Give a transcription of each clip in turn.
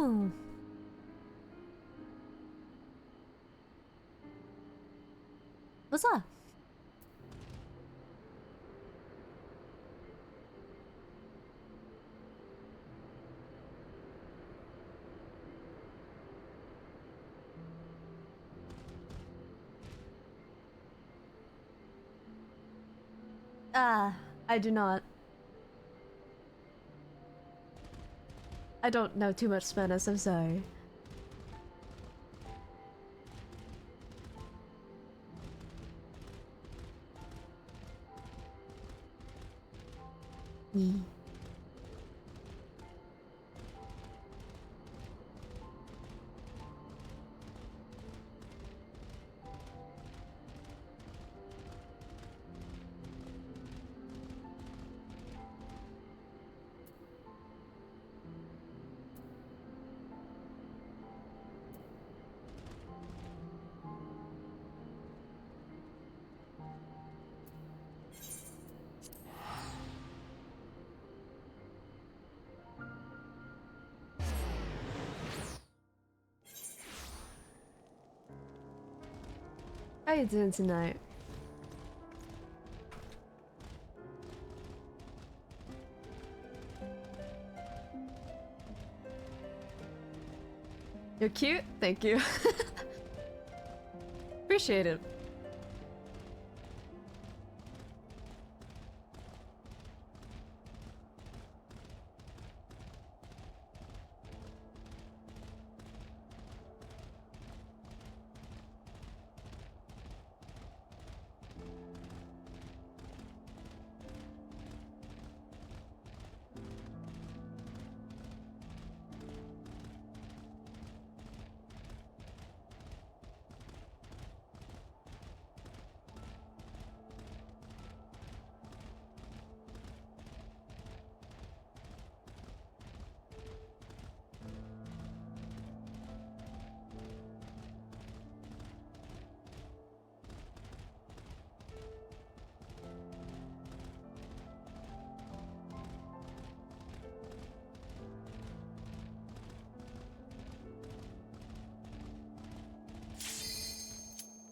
Oh. What's up? I do not. I don't know too much Spanish, I'm sorry. Mm. How you doing tonight? You're cute? Thank you. Appreciate it.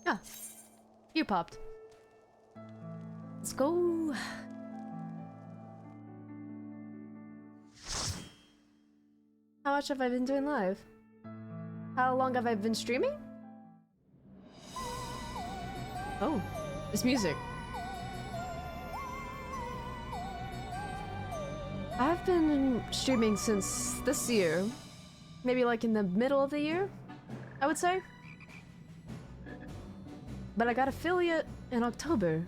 Ah, you popped. Let's go. How much have I been doing live? How long have I been streaming? Oh, this music. I've been streaming since this year. Maybe like in the middle of the year, I would say. But I got affiliate in October.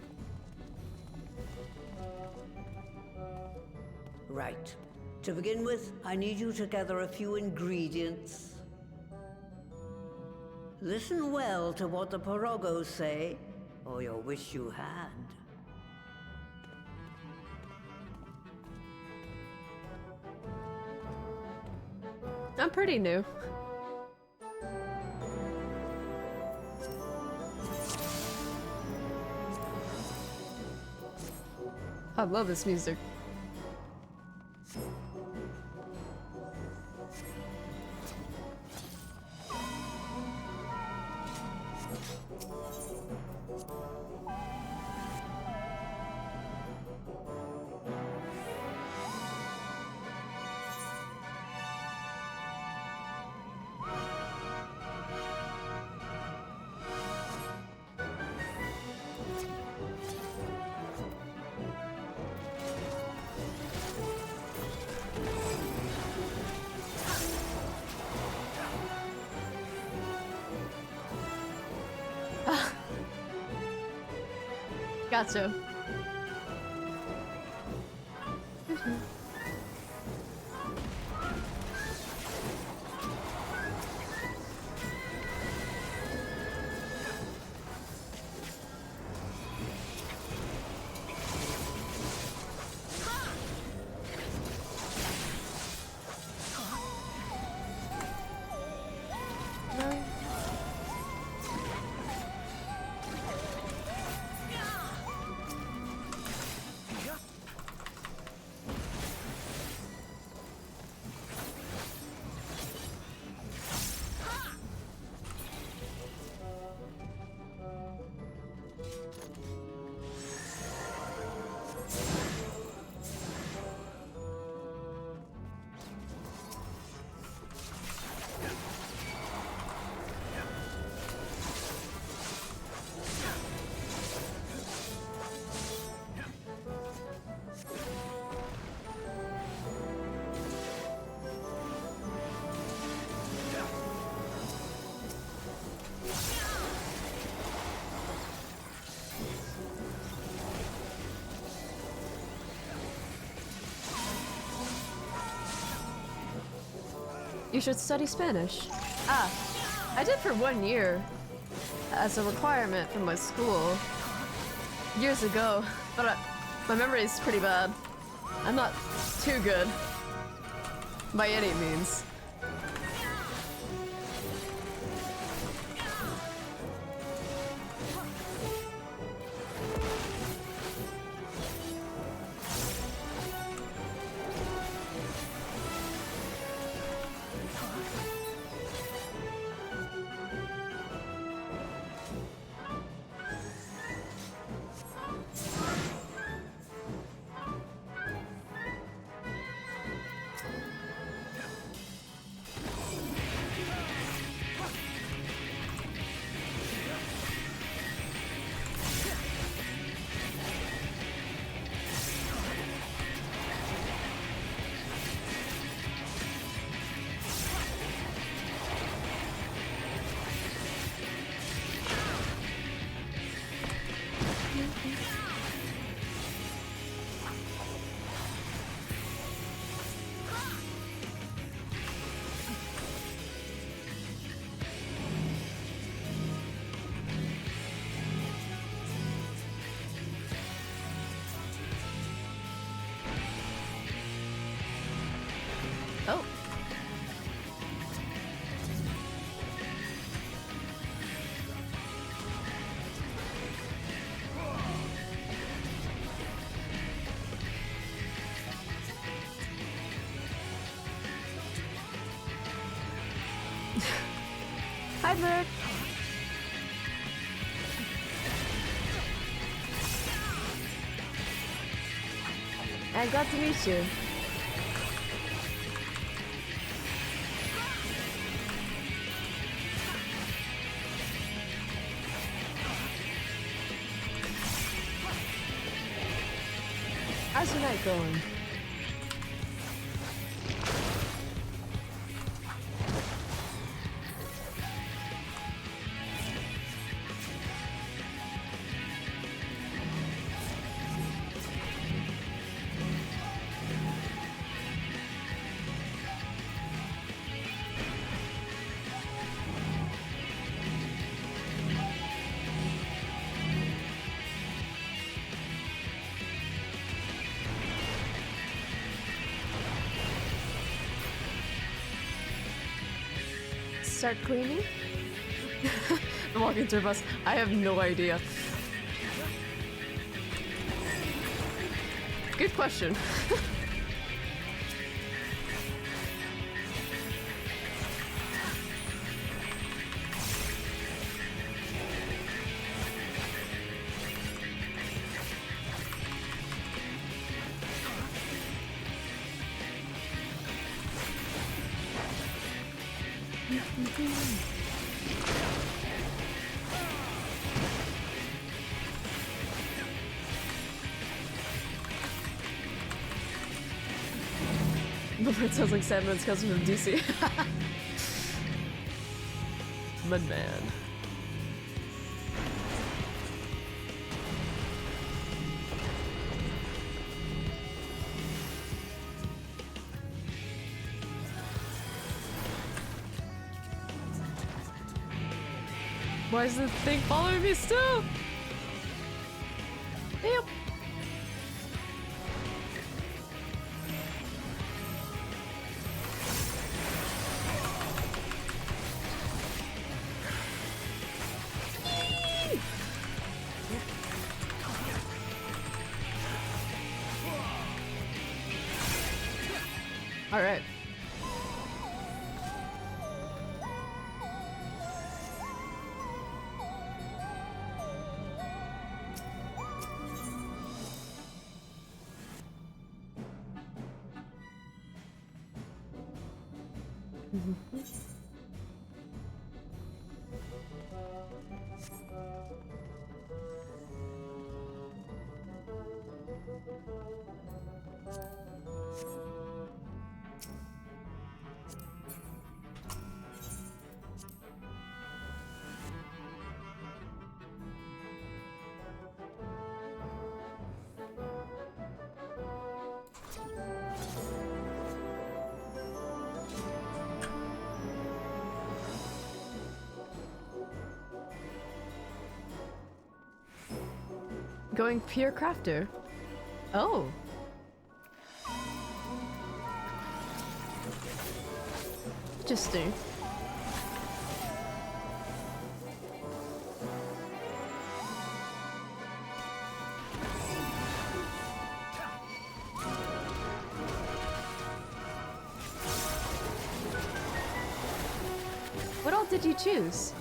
Right. To begin with, I need you to gather a few ingredients. Listen well to what the Porogos say, or you'll wish you had. I'm pretty new. I love this music. Gotcha. You should study Spanish. Ah, I did for 1 year as a requirement from my school years ago, but my memory is pretty bad. I'm not too good by any means. Oh. Hi, Bird. I'm glad to meet you. How's your night going? Start cleaning? Walking through a bus. I have no idea. Good question. It sounds like Sandman's cousin from DC. Mudman. Why is the thing following me still? Yep. All right. Going pure crafter. Oh. Interesting. What all did you choose?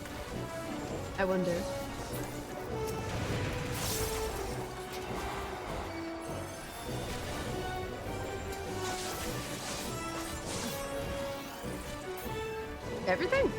I wonder. Everything?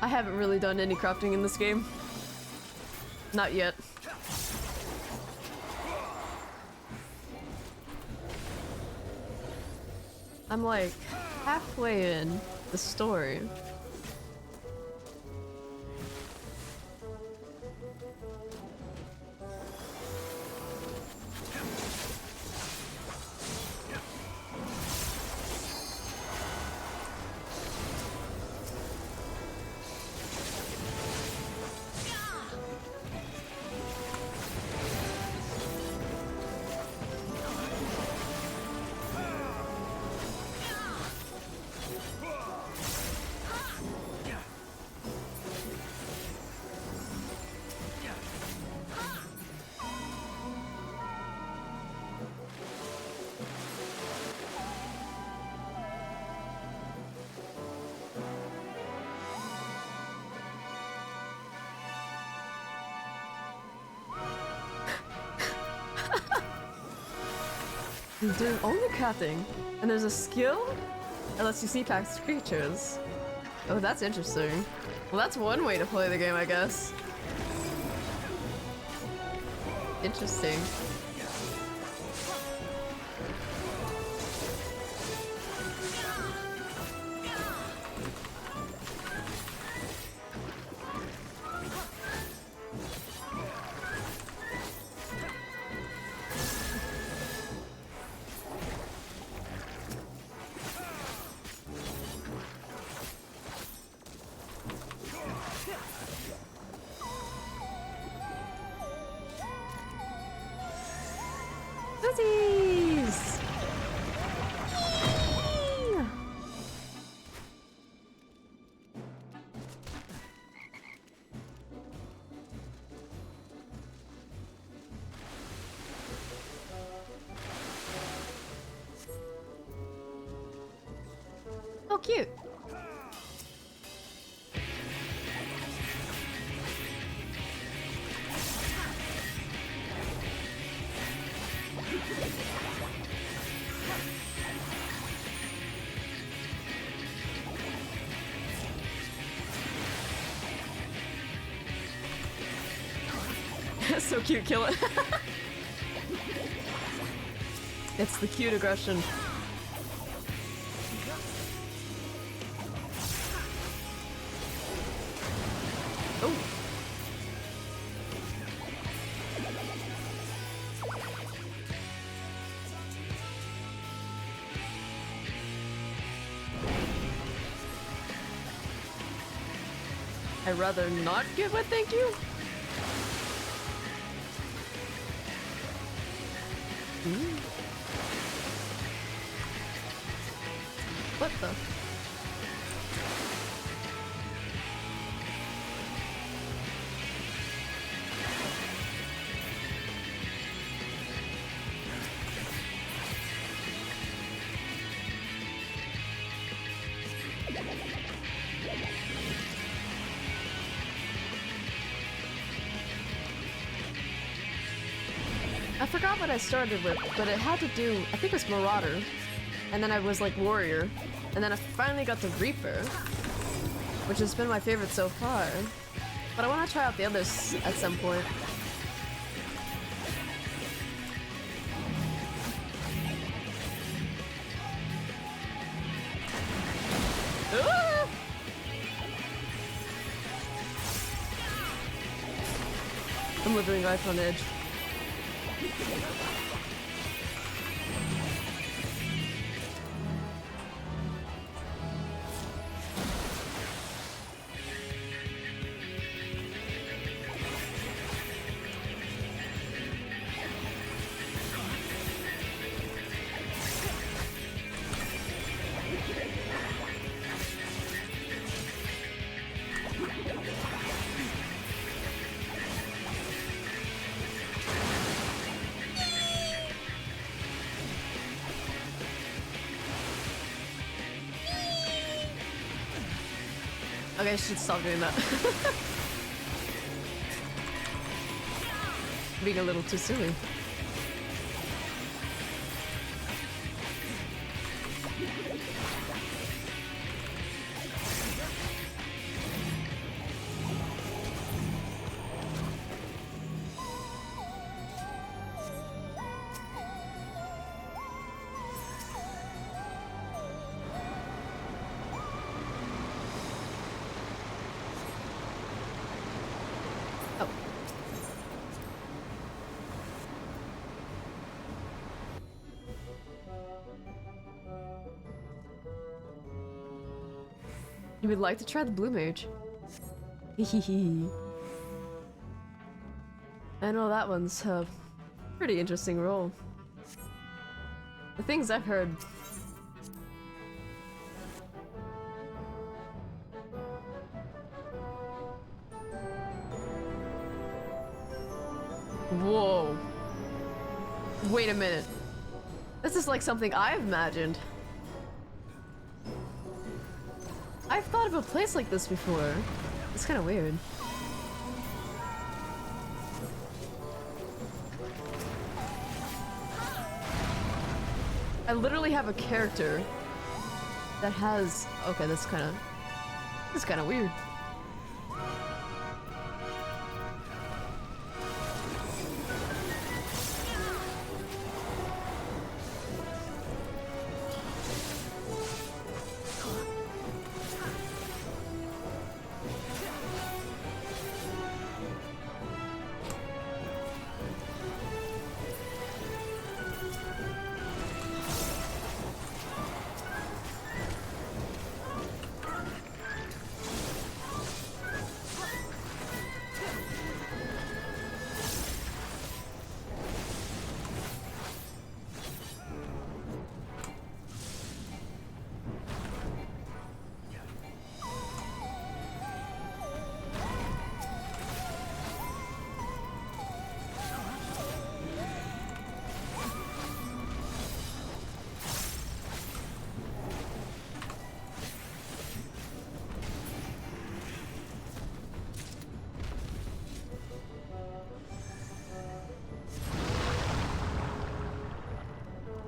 I haven't really done any crafting in this game. Not yet. I'm like halfway in the story. He's doing only crafting, and there's a skill that lets you see past creatures. Oh, that's interesting. Well, that's one way to play the game, I guess. Interesting. Fuzzies! Yee! Oh, cute. So cute, kill it. It's the cute aggression. Oh. I'd rather not give a thank you. What the? I forgot what I started with, but it had to do, I think it was Marauder, and then I was like Warrior, and then I finally got the Reaper, which has been my favorite so far. But I want to try out the others at some point. doing Life on Edge. Okay, I should stop doing that. Being a little too silly. You would like to try the Blue Mage? Hehehe. I know that one's a pretty interesting role. The things I've heard. Whoa. Wait a minute. This is like something I've imagined. I've thought of a place like this before. It's kind of weird. I literally have a character that has... Okay, that's kind of weird.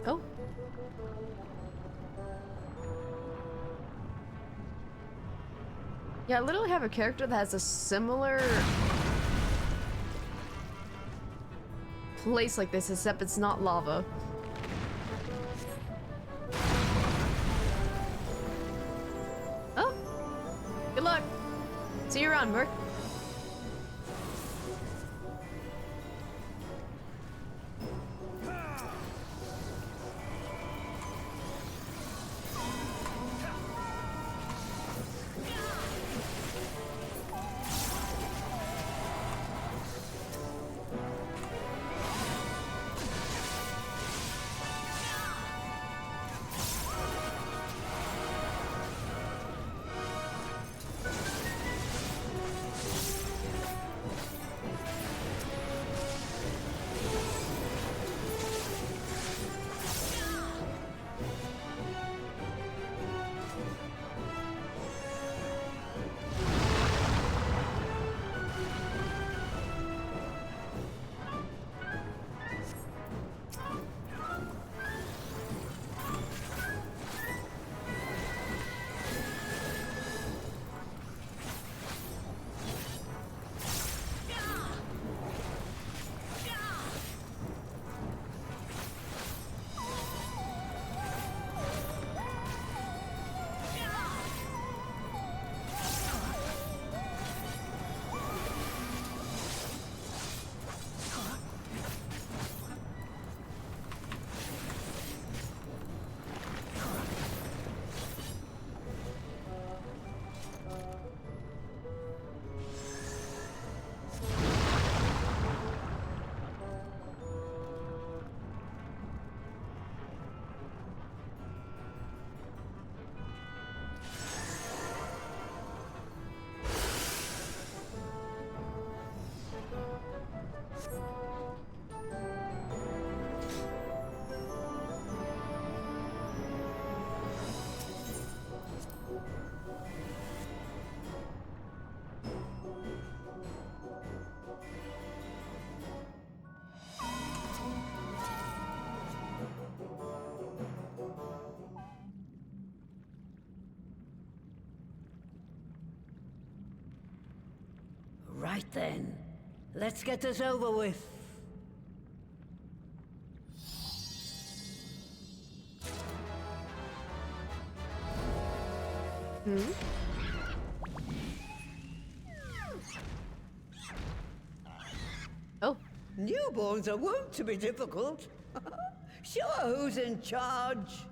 Oh. Yeah, I literally have a character that has a similar place like this, except it's not lava. Oh. Good luck. See you around, Merc. Right then. Let's get this over with. Oh. Newborns are wont to be difficult. Sure, who's in charge?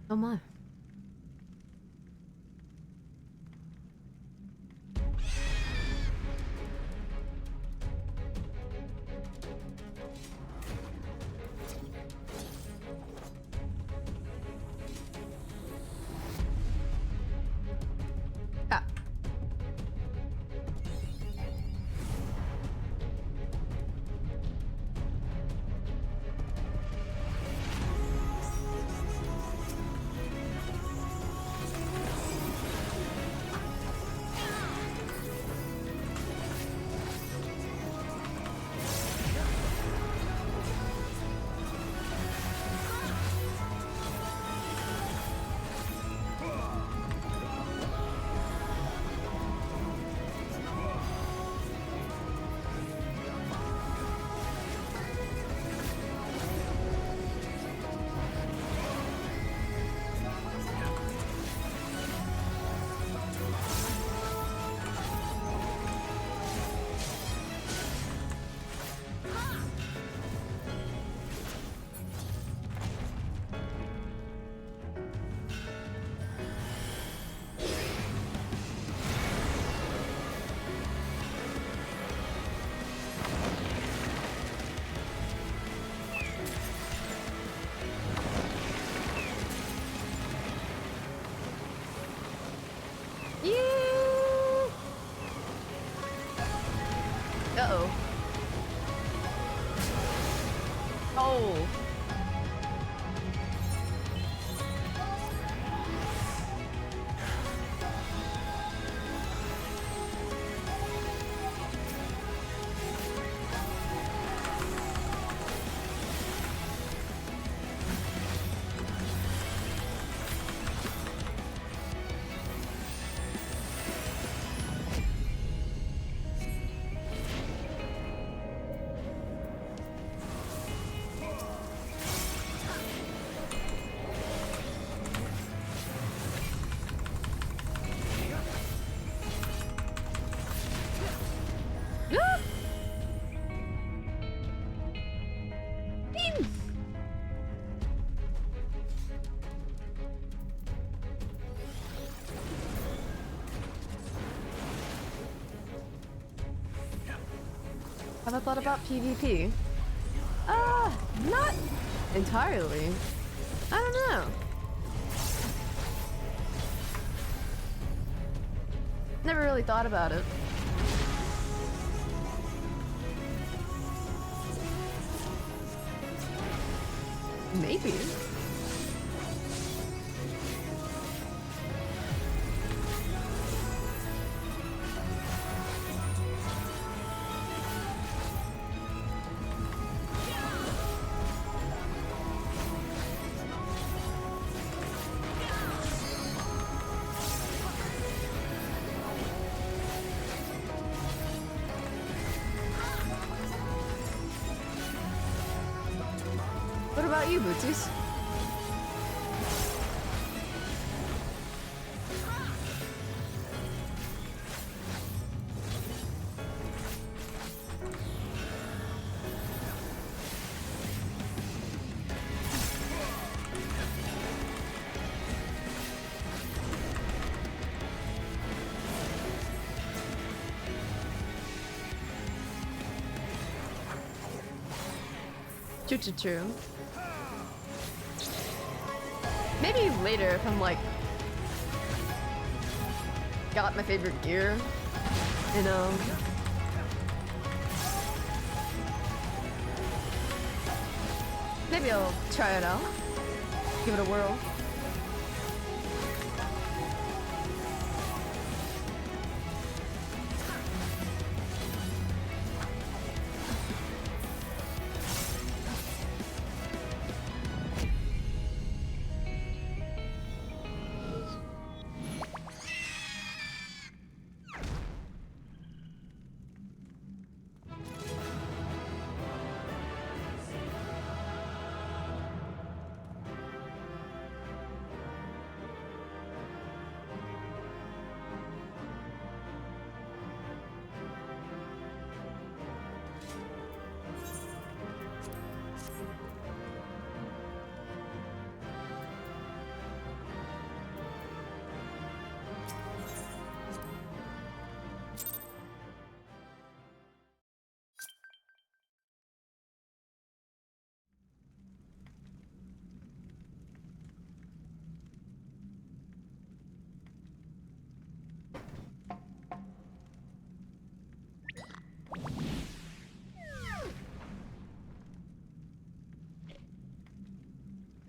Oh my. Ah. Uh-oh. Oh. Have I thought about PvP? Not entirely. I don't know. Never really thought about it. Maybe. What about you, Bootsies? True. Maybe later if I'm like got my favorite gear, you know. Maybe I'll try it out. Give it a whirl.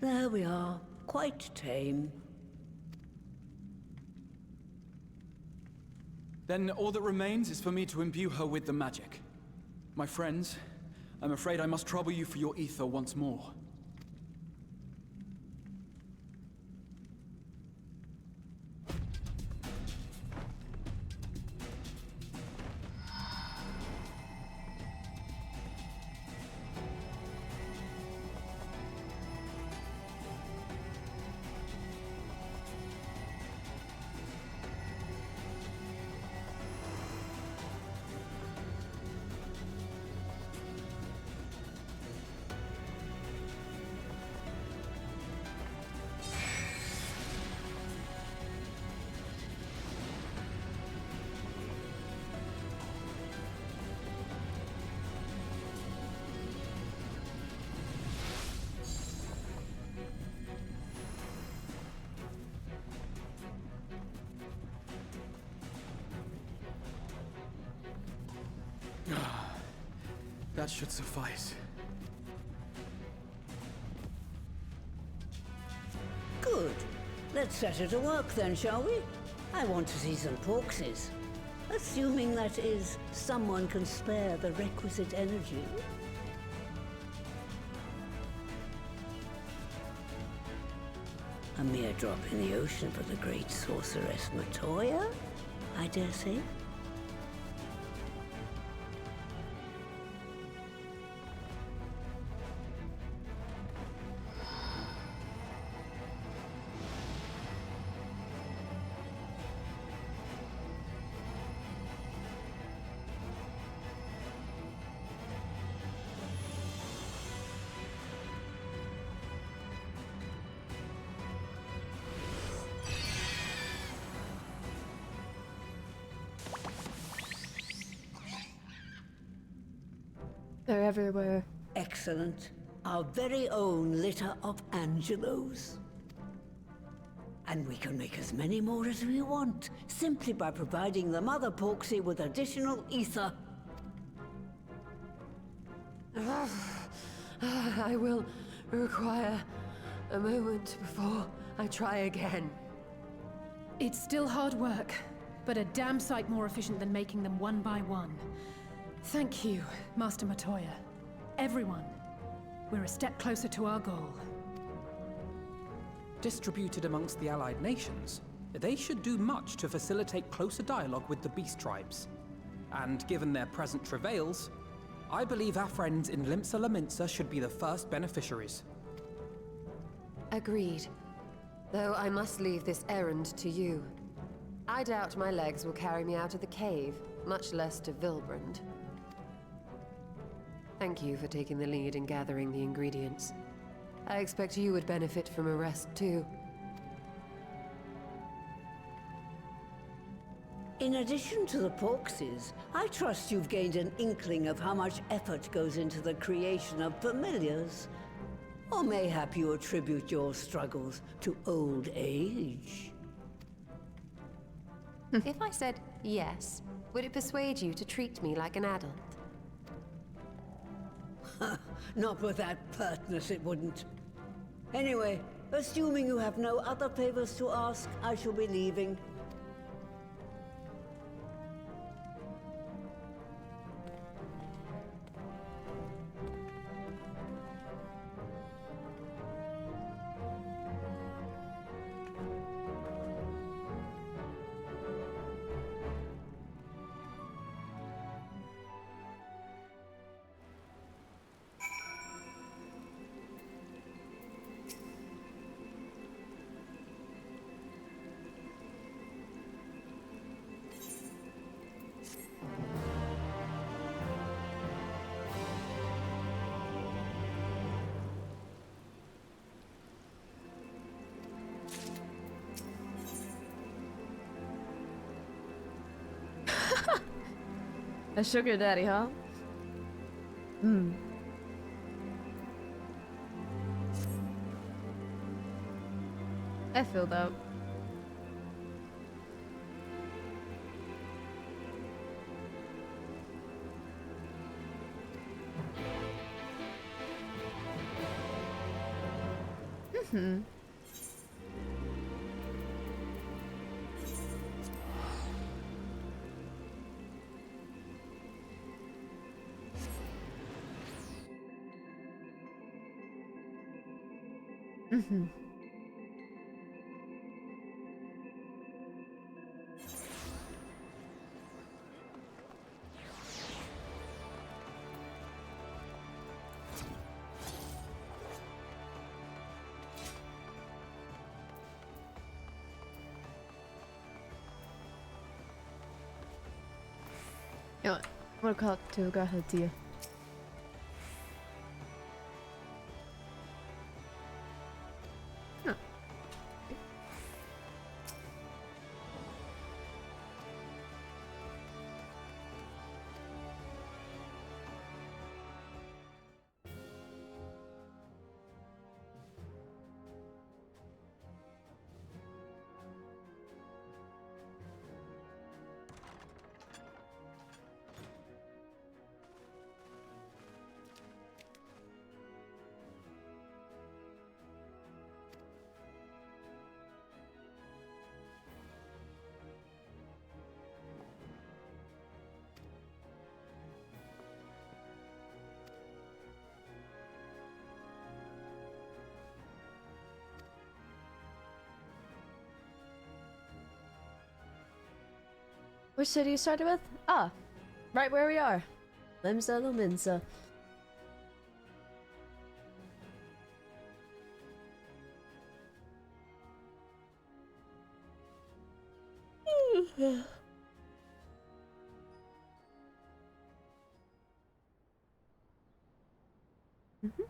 There we are. Quite tame. Then all that remains is for me to imbue her with the magic. My friends, I'm afraid I must trouble you for your ether once more. That should suffice. Good. Let's set her to work then, shall we? I want to see some porkses. Assuming that is, someone can spare the requisite energy. A mere drop in the ocean for the great sorceress Matoya, I dare say. They're everywhere. Excellent. Our very own litter of Angelos. And we can make as many more as we want, simply by providing the Mother Porksy with additional ether. I will require a moment before I try again. It's still hard work, but a damn sight more efficient than making them one by one. Thank you, Master Matoya. Everyone. We're a step closer to our goal. Distributed amongst the allied nations, they should do much to facilitate closer dialogue with the beast tribes. And given their present travails, I believe our friends in Limsa Laminsa should be the first beneficiaries. Agreed. Though I must leave this errand to you. I doubt my legs will carry me out of the cave, much less to Vilbrand. Thank you for taking the lead in gathering the ingredients. I expect you would benefit from a rest too. In addition to the Porkses, I trust you've gained an inkling of how much effort goes into the creation of familiars. Or mayhap you attribute your struggles to old age. If I said yes, would it persuade you to treat me like an adult? Not with that pertness, it wouldn't. Anyway, assuming you have no other favors to ask, I shall be leaving. A sugar daddy, huh? I filled out. Mm-hmm. Mm-hmm. Ja, vad kan du göra det? Which city you started with? Ah, right where we are. Limsa Luminsa. Mhm.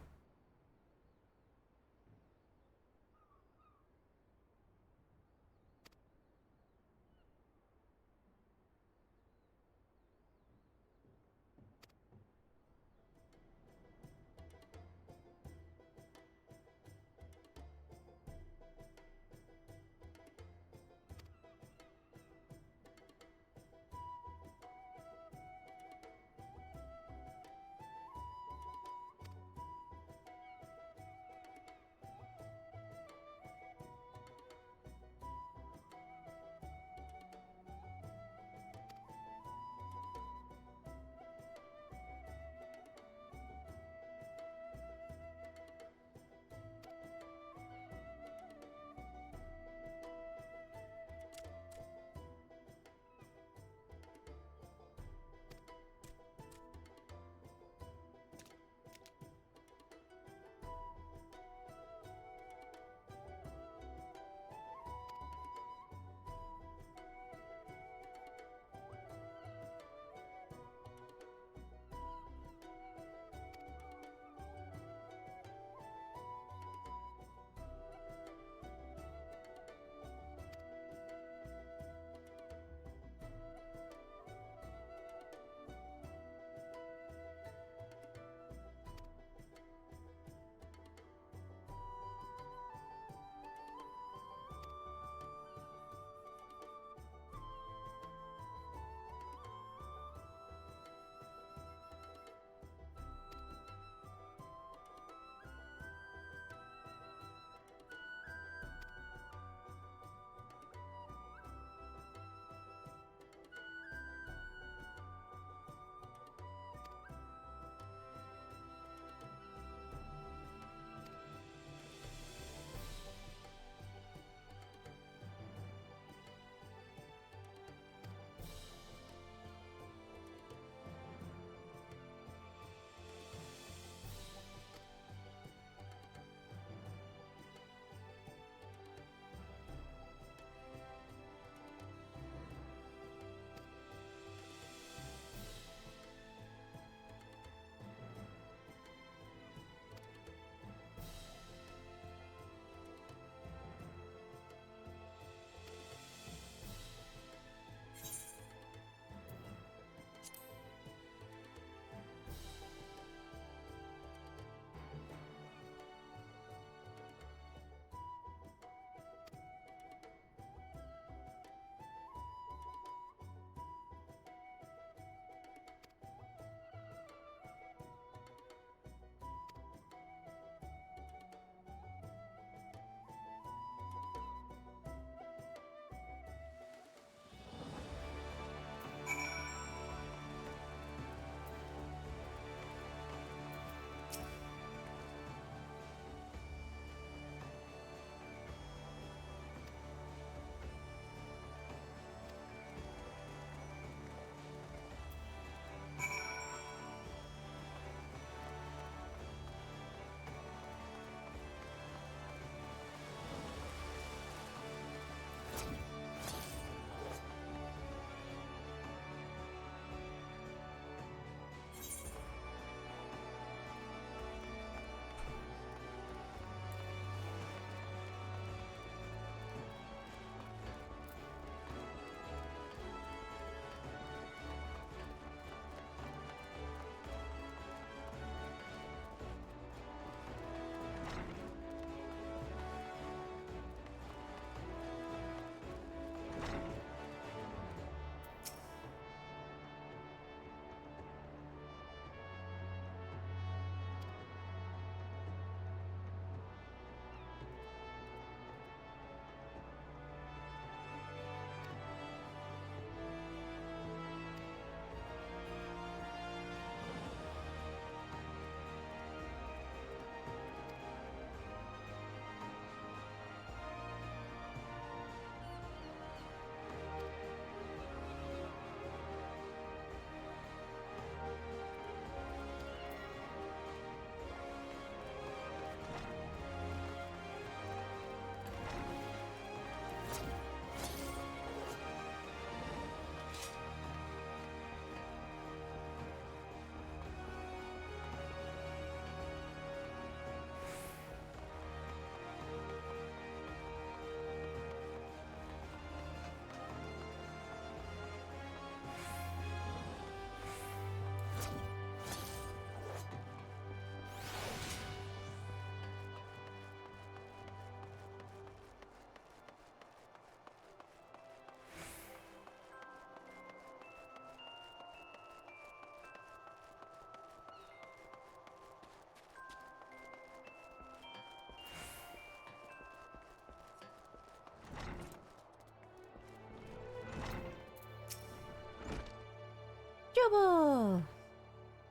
trouble.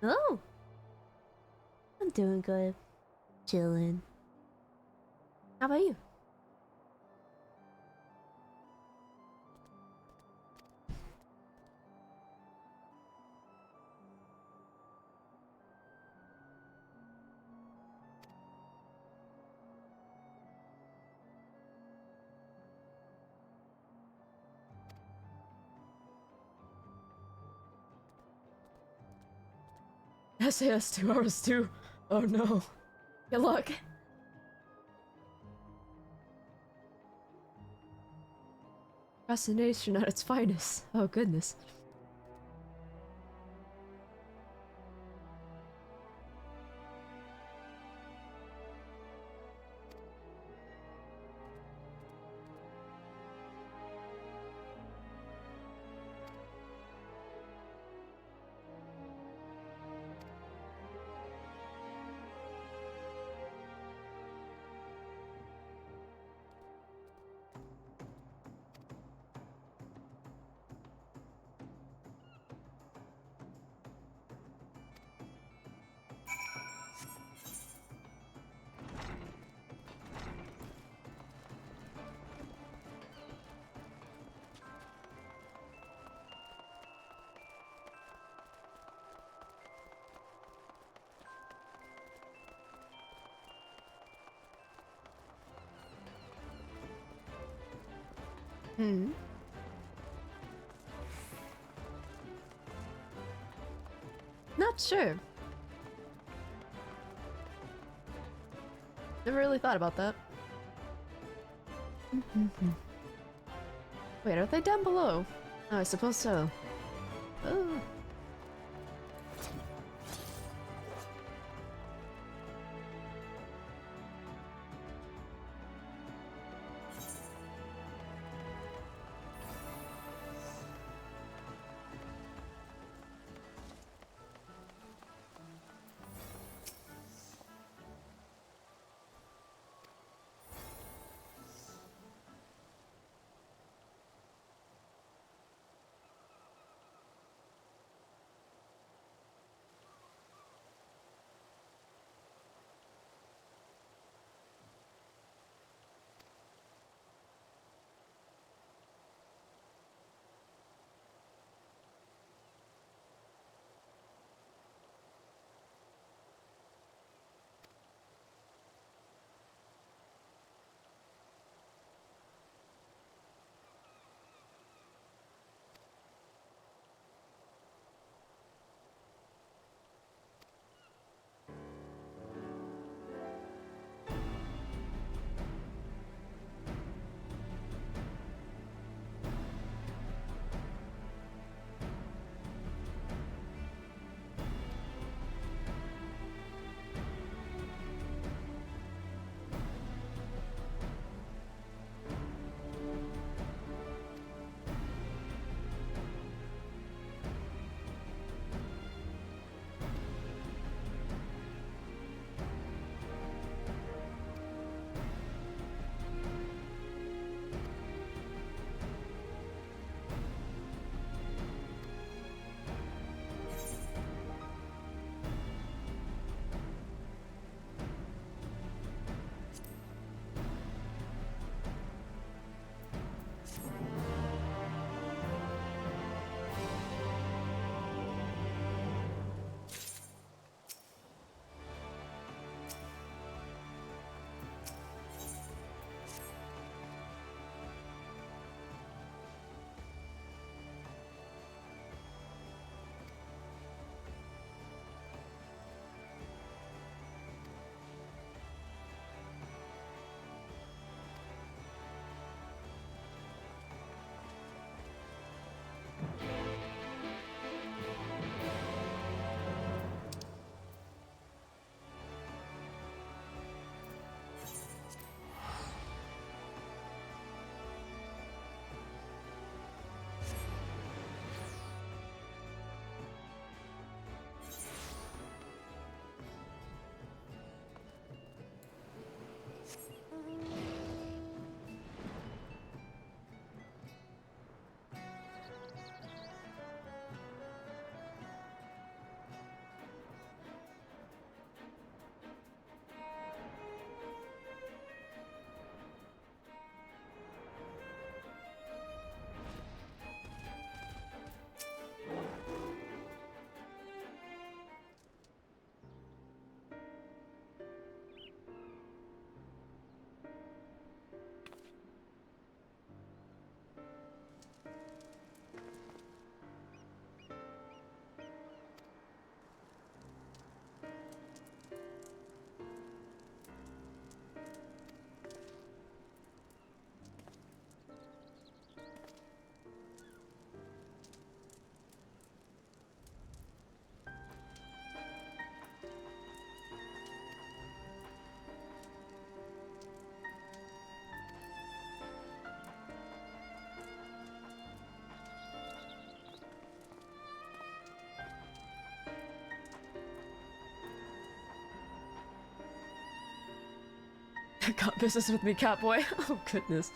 Oh, I'm doing good. Chilling. How about you? SAS 2 hours too. Oh no. Good luck. Procrastination at its finest. Oh goodness. Hmm. Not sure. Never really thought about that. Wait, are they down below? Oh, I suppose so. Oh. Got business with me, Catboy. Oh, goodness.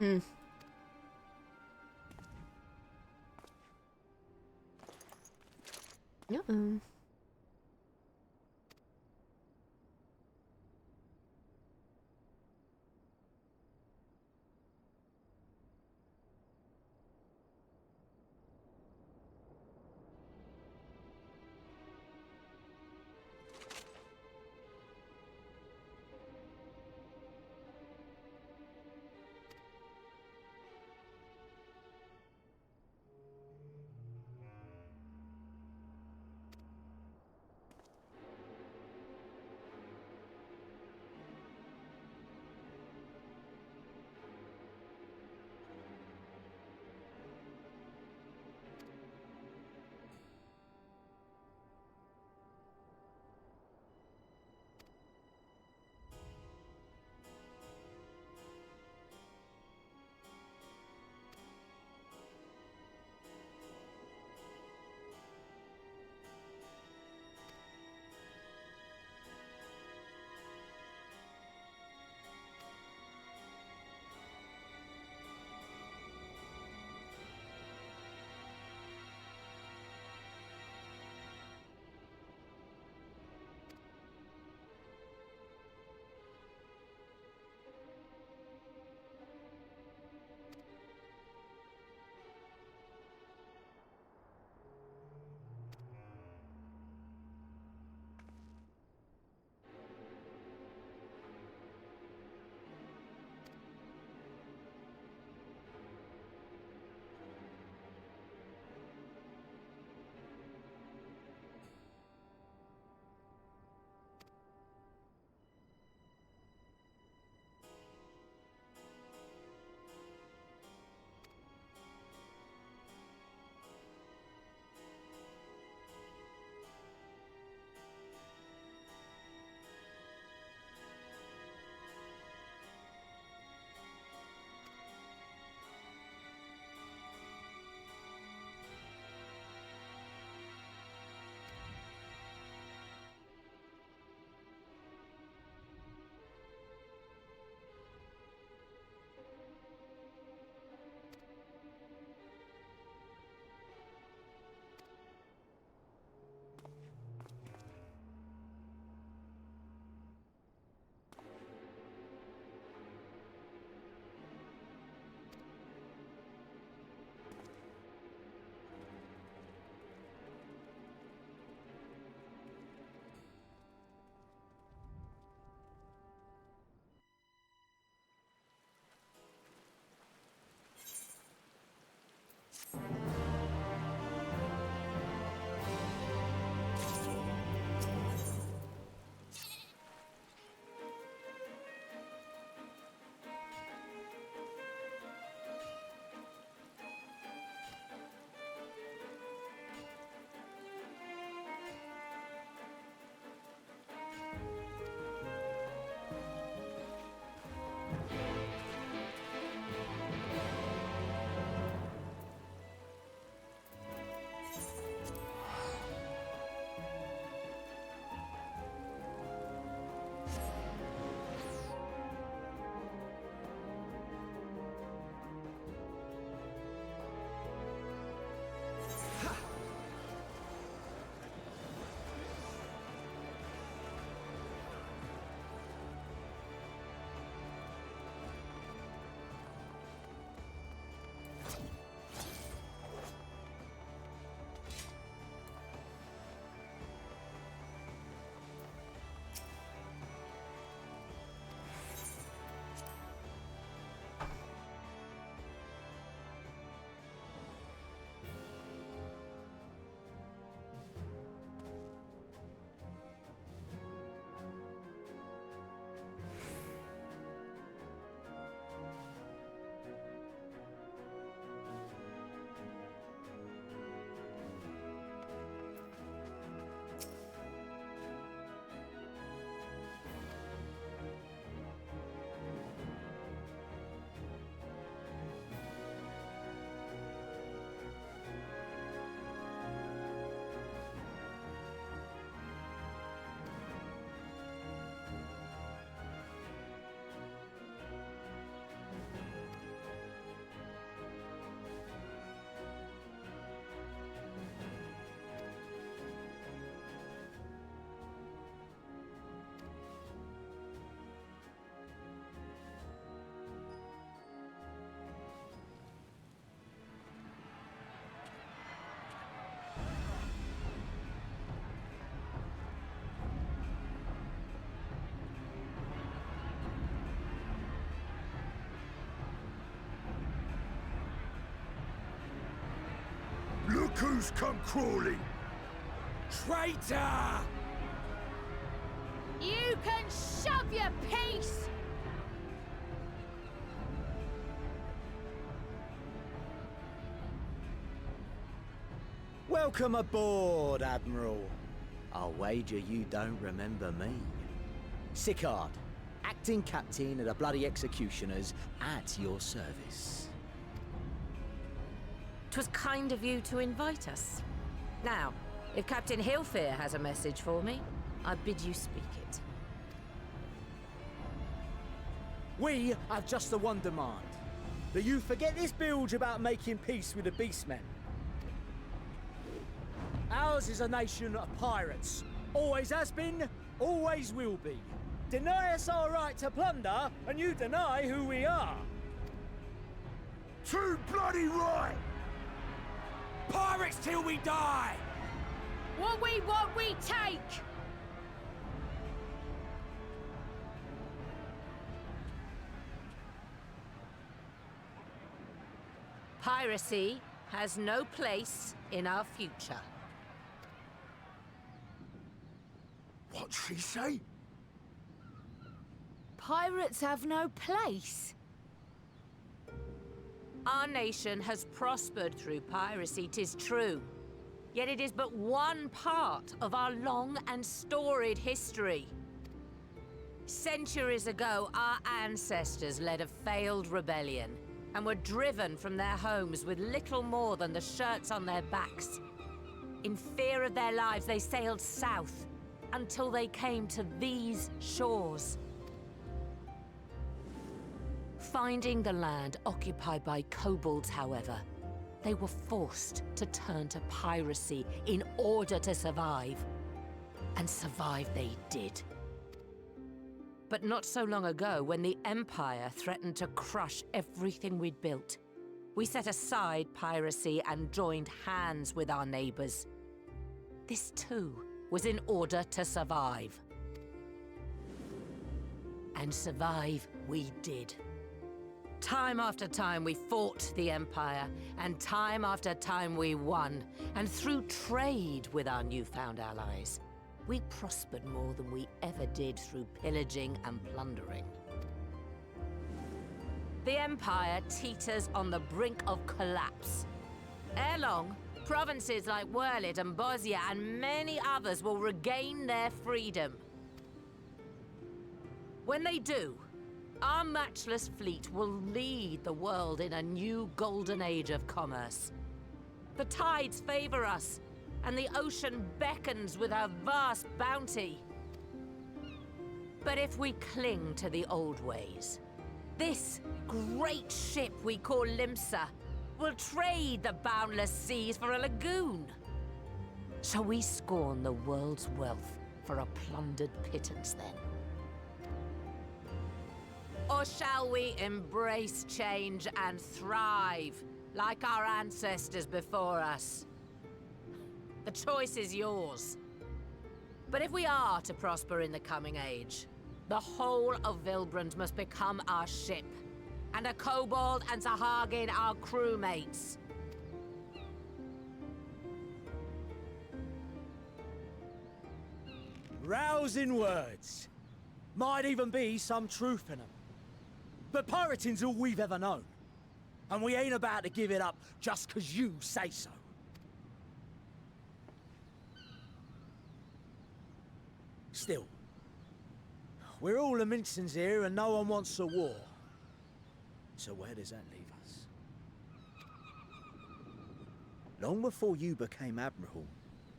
Hmm. Uh-oh. who's come crawling? Traitor! You can shove your piece! Welcome aboard, Admiral. I'll wager you don't remember me. Sicard, acting captain of the bloody executioners, at your service. 'Twas kind of you to invite us. Now, if Captain Hillfear has a message for me, I bid you speak it. We have just the one demand. That you forget this bilge about making peace with the Beastmen. Ours is a nation of pirates. Always has been, always will be. Deny us our right to plunder, and you deny who we are. Too bloody right! Pirates till we die! What we take! Piracy has no place in our future. What'd she say? Pirates have no place. Our nation has prospered through piracy, 'tis true. Yet it is but one part of our long and storied history. Centuries ago, our ancestors led a failed rebellion and were driven from their homes with little more than the shirts on their backs. In fear of their lives, they sailed south until they came to these shores. Finding the land occupied by kobolds, however, they were forced to turn to piracy in order to survive. And survive they did. But not so long ago, when the Empire threatened to crush everything we'd built, we set aside piracy and joined hands with our neighbors. This too was in order to survive. And survive we did. Time after time we fought the Empire, and time after time we won. And through trade with our newfound allies, we prospered more than we ever did through pillaging and plundering. The Empire teeters on the brink of collapse. Ere long, provinces like Wurlit and Bosnia and many others will regain their freedom. When they do, our matchless fleet will lead the world in a new golden age of commerce. The tides favor us, and the ocean beckons with her vast bounty. But if we cling to the old ways, this great ship we call Limsa will trade the boundless seas for a lagoon. Shall we scorn the world's wealth for a plundered pittance then? Or shall we embrace change and thrive, like our ancestors before us? The choice is yours. But if we are to prosper in the coming age, the whole of Vilbrand must become our ship, and a kobold and Sahagin our crewmates. Rousing words. Might even be some truth in them. But pirating's all we've ever known. And we ain't about to give it up just 'cause you say so. Still, we're all Laminsons here and no one wants a war. So where does that leave us? Long before you became Admiral,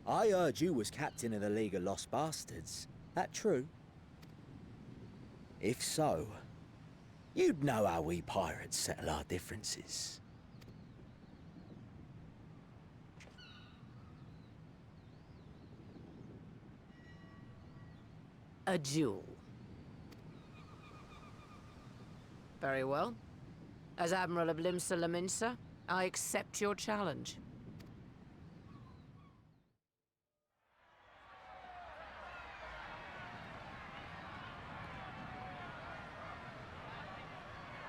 I heard you was captain of the League of Lost Bastards. That true? If so, you'd know how we pirates settle our differences. A duel. Very well. As Admiral of Limsa Laminsa, I accept your challenge.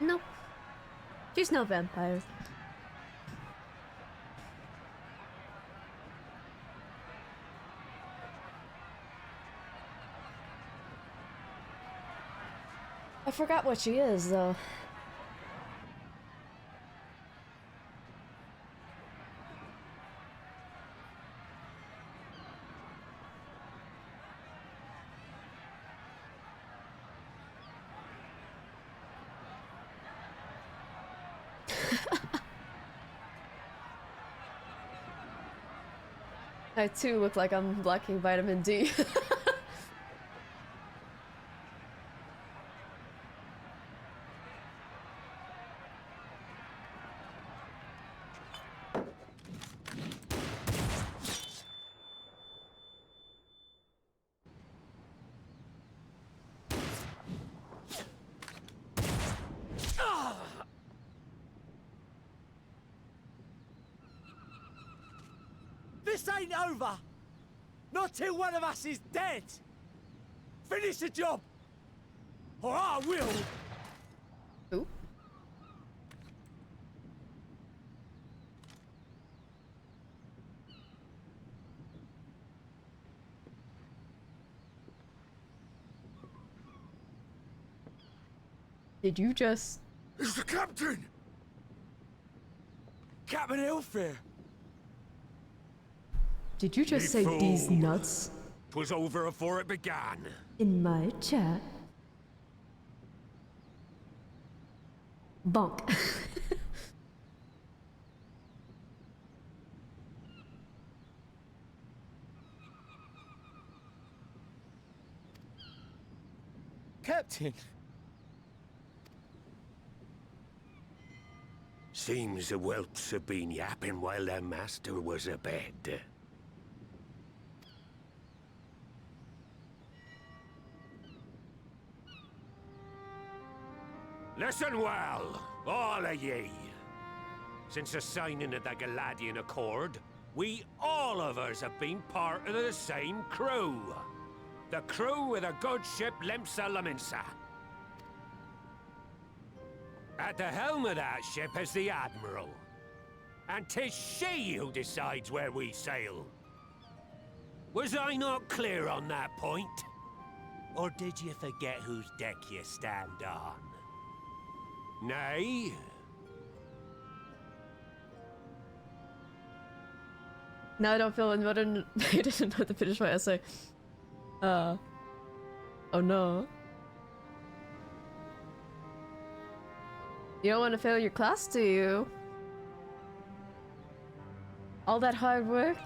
Nope. She's no vampire. forgot what she is, though. I too look like I'm lacking vitamin D. This ain't over! Not till one of us is dead! Finish the job! Or I will! Ooh. Did you just... It's the captain! Captain Hellfair! Did you just say these nuts? 'Twas over afore it began. In my chat. Bonk. Captain! Seems the whelps have been yapping while their master was abed. Listen well, all of ye. Since the signing of the Galadian Accord, we all of us have been part of the same crew. The crew of the good ship Limsa Laminsa. At the helm of that ship is the Admiral. And 'tis she who decides where we sail. Was I not clear on that point? Or did you forget whose deck you stand on? Nay? Now I don't feel invited. I didn't know to finish my essay. Oh no. You don't want to fail your class, do you? All that hard work?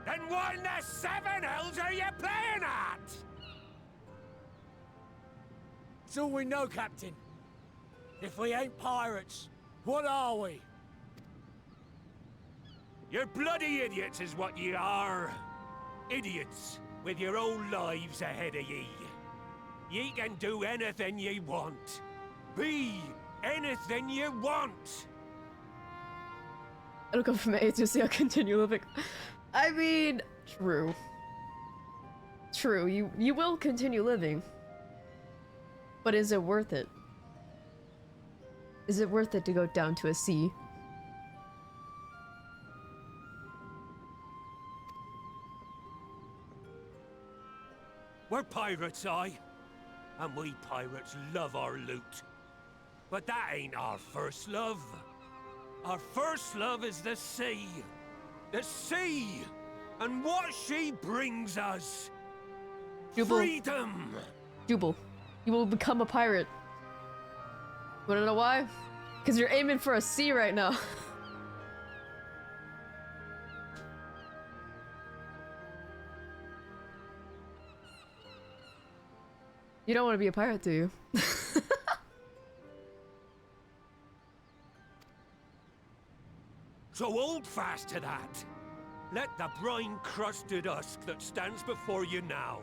Then what in the seven hells are you playing at? It's all we know, Captain. If we ain't pirates, what are we? You're bloody idiots is what ye are. Idiots with your own lives ahead of ye. Ye can do anything ye want. Be anything ye want. It'll go from A to C, I'll continue living. I mean, true. True, you will continue living. But is it worth it? Is it worth it to go down to a C? We're pirates, aye. And we pirates love our loot. But that ain't our first love. Our first love is the sea. The sea! And what she brings us. Jubal. Freedom! Jubal, you will become a pirate. Wanna know why? Because you're aiming for a C right now. You don't want to be a pirate, do you? So hold fast to that. Let the brine-crusted husk that stands before you now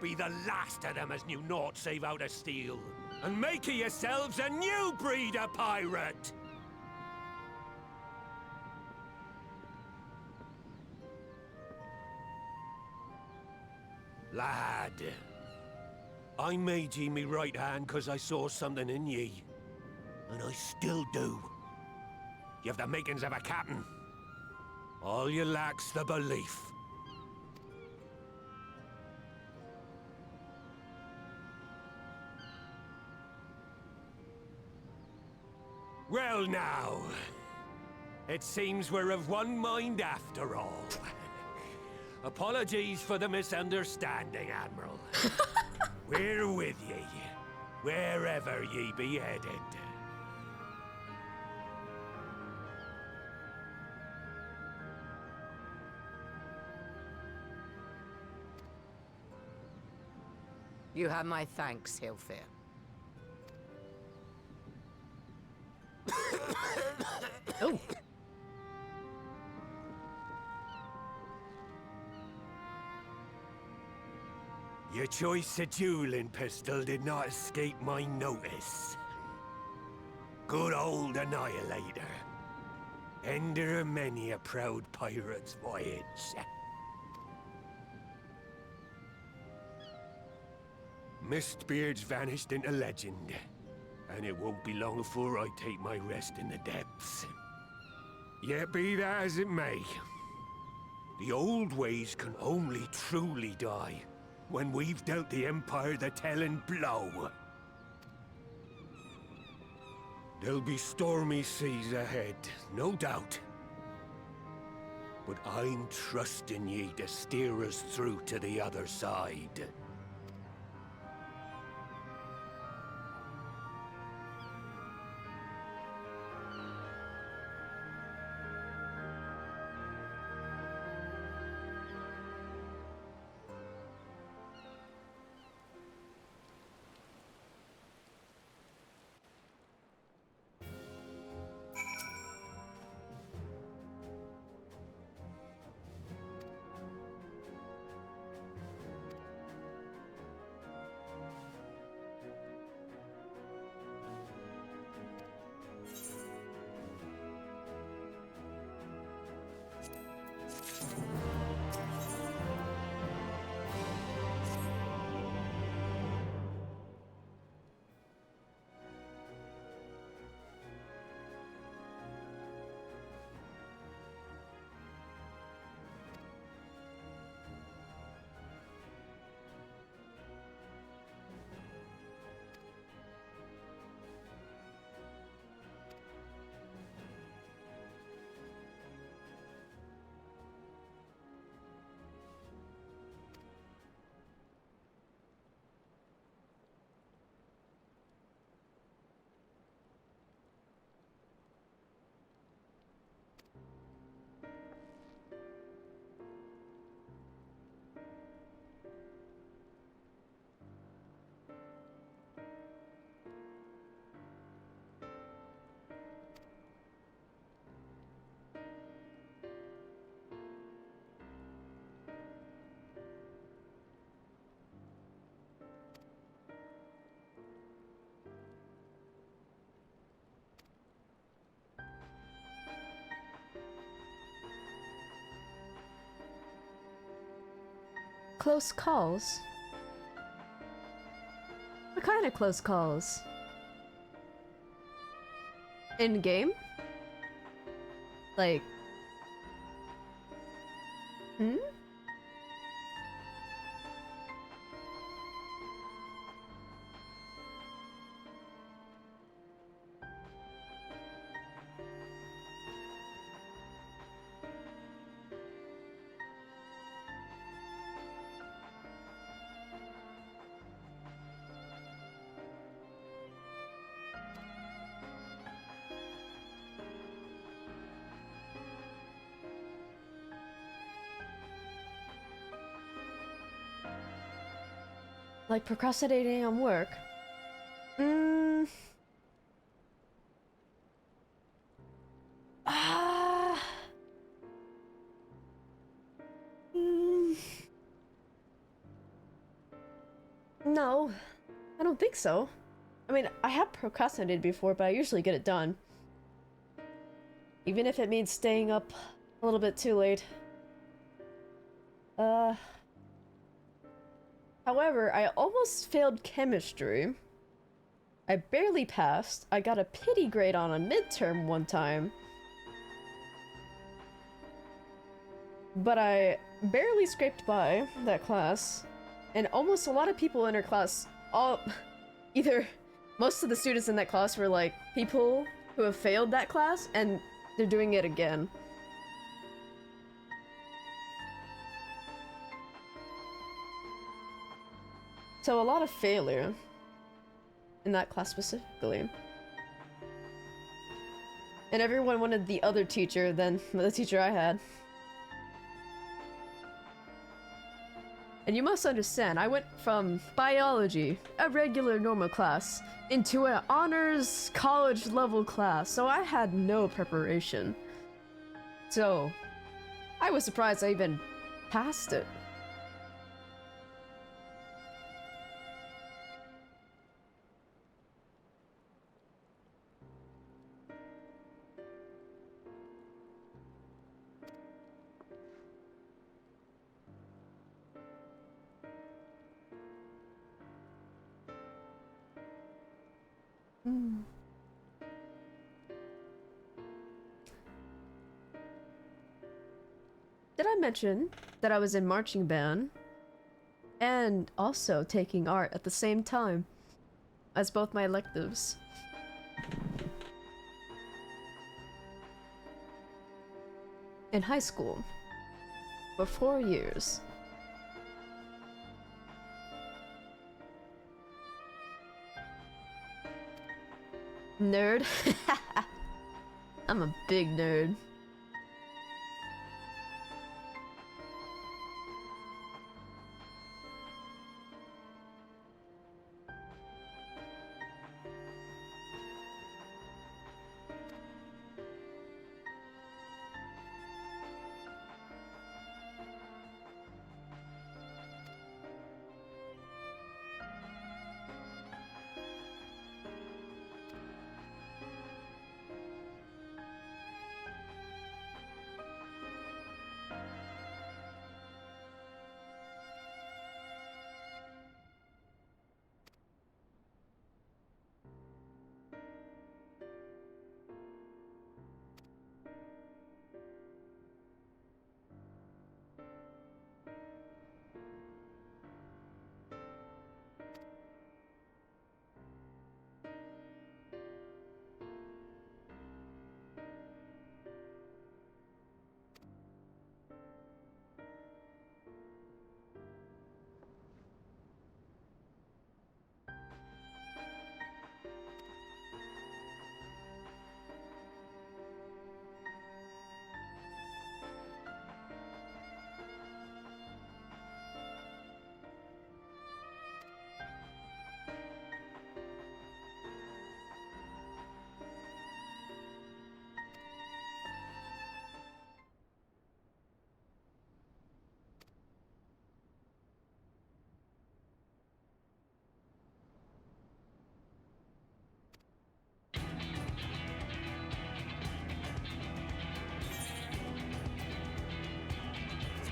be the last of them as knew naught save out of steel. And make of yourselves a new breed of pirate! Lad, I made ye me right hand 'cause I saw something in ye. And I still do. You have the makings of a captain. All you lack's the belief. Well now, it seems we're of one mind after all. Apologies for the misunderstanding, Admiral. We're with ye, wherever ye be headed. You have my thanks, Hilfir. Oh. Your choice of dueling pistol did not escape my notice. Good old Annihilator. Ender of many a proud pirate's voyage. Mistbeard's vanished into legend, and it won't be long before I take my rest in the depths. Yet be that as it may, the old ways can only truly die when we've dealt the Empire the telling blow. There'll be stormy seas ahead, no doubt. But I'm trusting ye to steer us through to the other side. Close calls? What kind of close calls? In game? Like... Hmm? Like procrastinating on work? Ah. No, I don't think so. I mean, I have procrastinated before, but I usually get it done. Even if it means staying up a little bit too late. However, I almost failed chemistry. I barely passed. I got a pity grade on a midterm one time. but I barely scraped by that class, and almost a lot of people in her class, either most of the students in that class were like people who have failed that class, and they're doing it again. So a lot of failure in that class specifically. And everyone wanted the other teacher than the teacher I had. And you must understand, I went from biology, a regular normal class, into an honors college level class, so I had no preparation. So, I was surprised I even passed it. Did I mention that I was in marching band and also taking art at the same time as both my electives? In high school, for 4 years. Nerd? I'm a big nerd.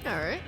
Alright.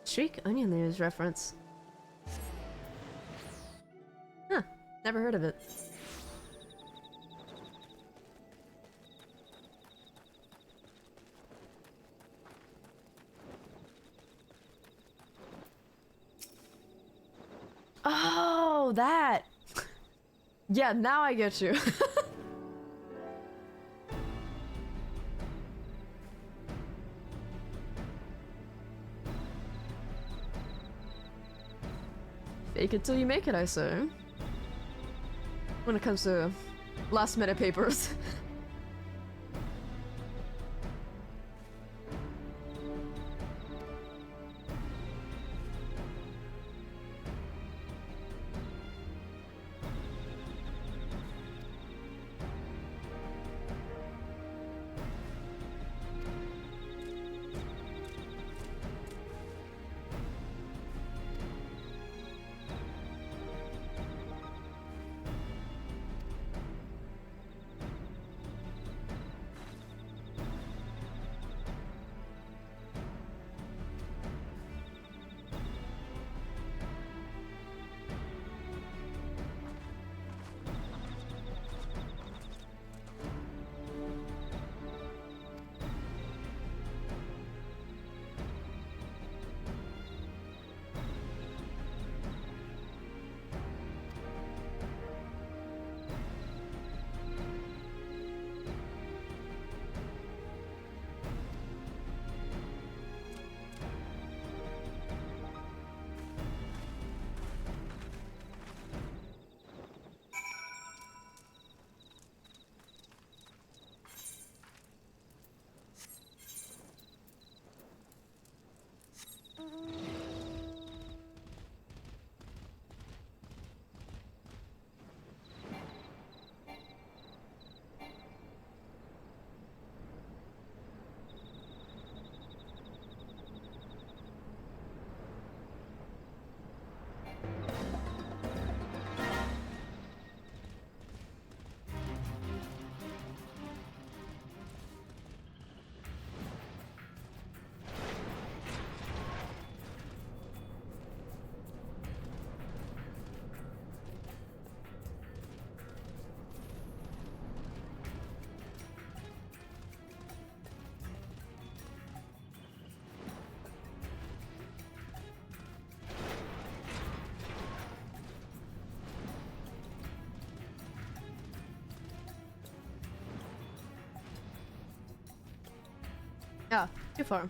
Shriek Onion Layers reference. Huh, never heard of it. Oh, that! Yeah, now I get you. Fake it till you make it, I say. When it comes to last minute papers. Yeah, too far.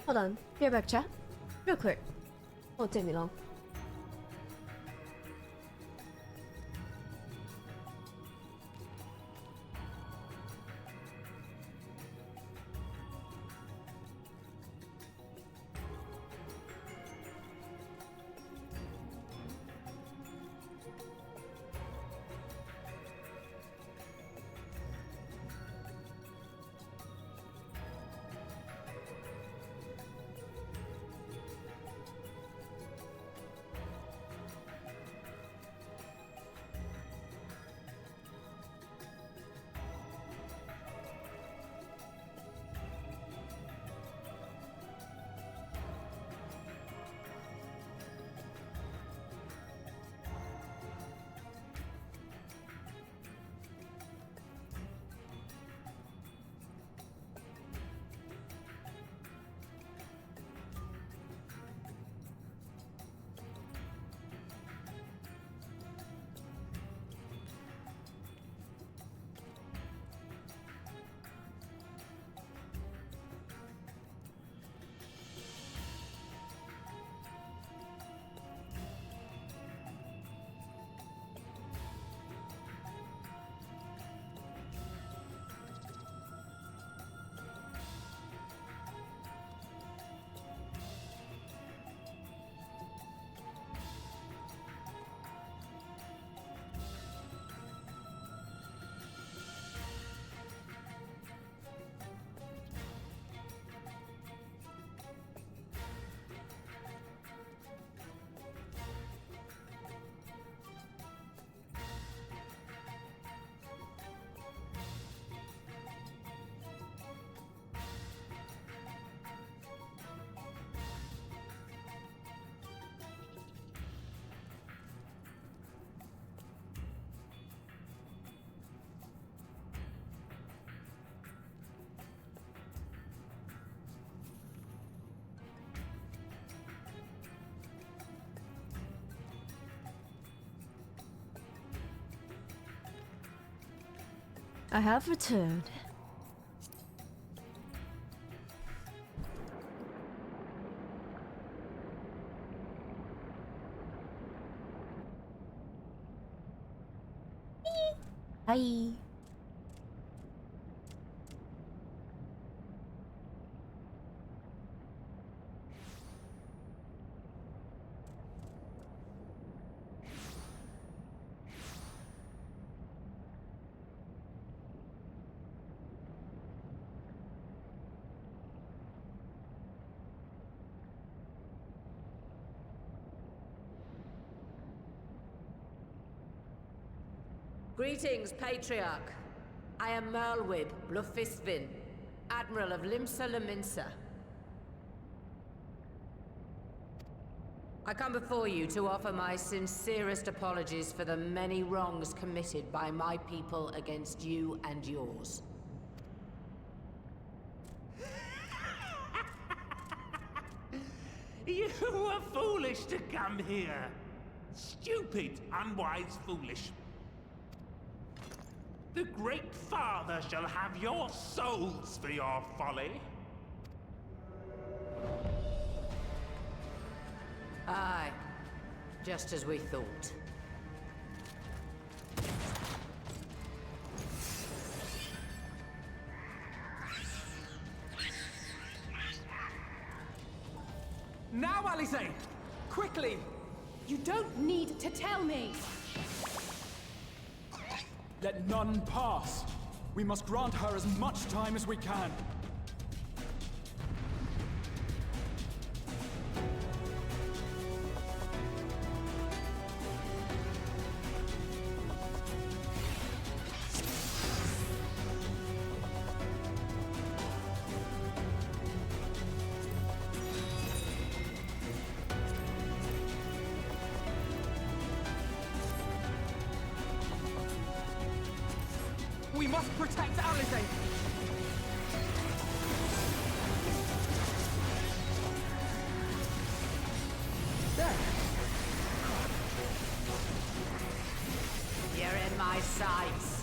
Hold on. Be right back, chat. Real quick. Won't take me long. I have returned. Hi. Greetings, Patriarch. I am Merlwib Blufisvin, Admiral of Limsa Lominsa. I come before you to offer my sincerest apologies for the many wrongs committed by my people against you and yours. You were foolish to come here. Stupid, unwise, foolish. The Great Father shall have your souls for your folly. Aye, just as we thought. Now, Alisaie! Quickly! You don't need to tell me! Let none pass. We must grant her as much time as we can. must protect Alizé! There! You're in my sights.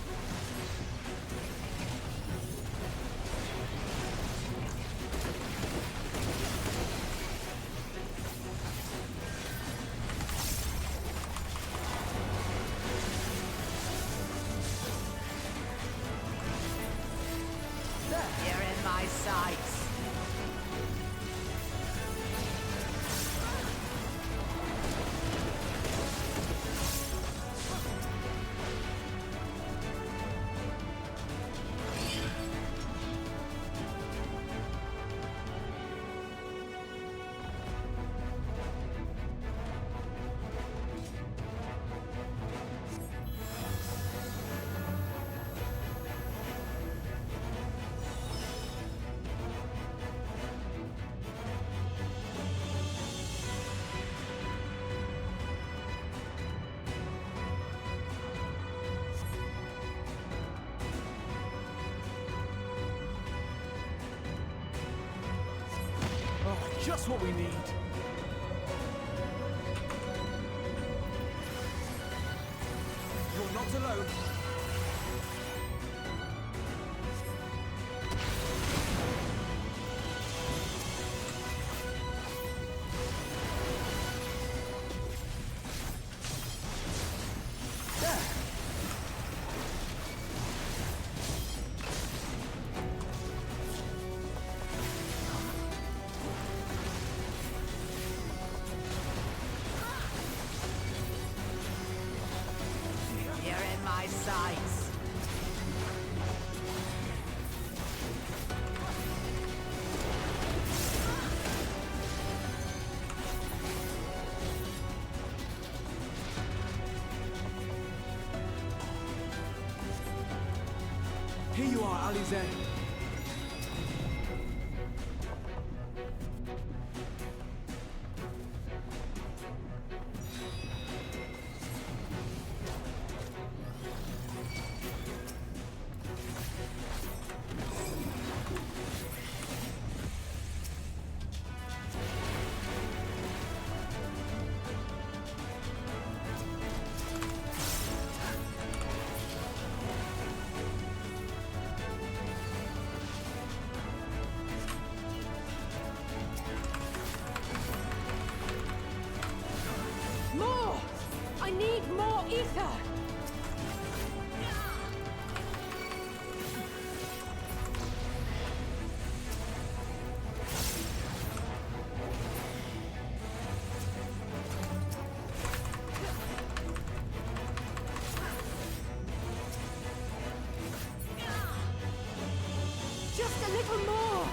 You're in my sights. Oh, just what we need. You're not alone. There! You're in my sights. Here you are, Alizé. More! I need more ether! Just a little more!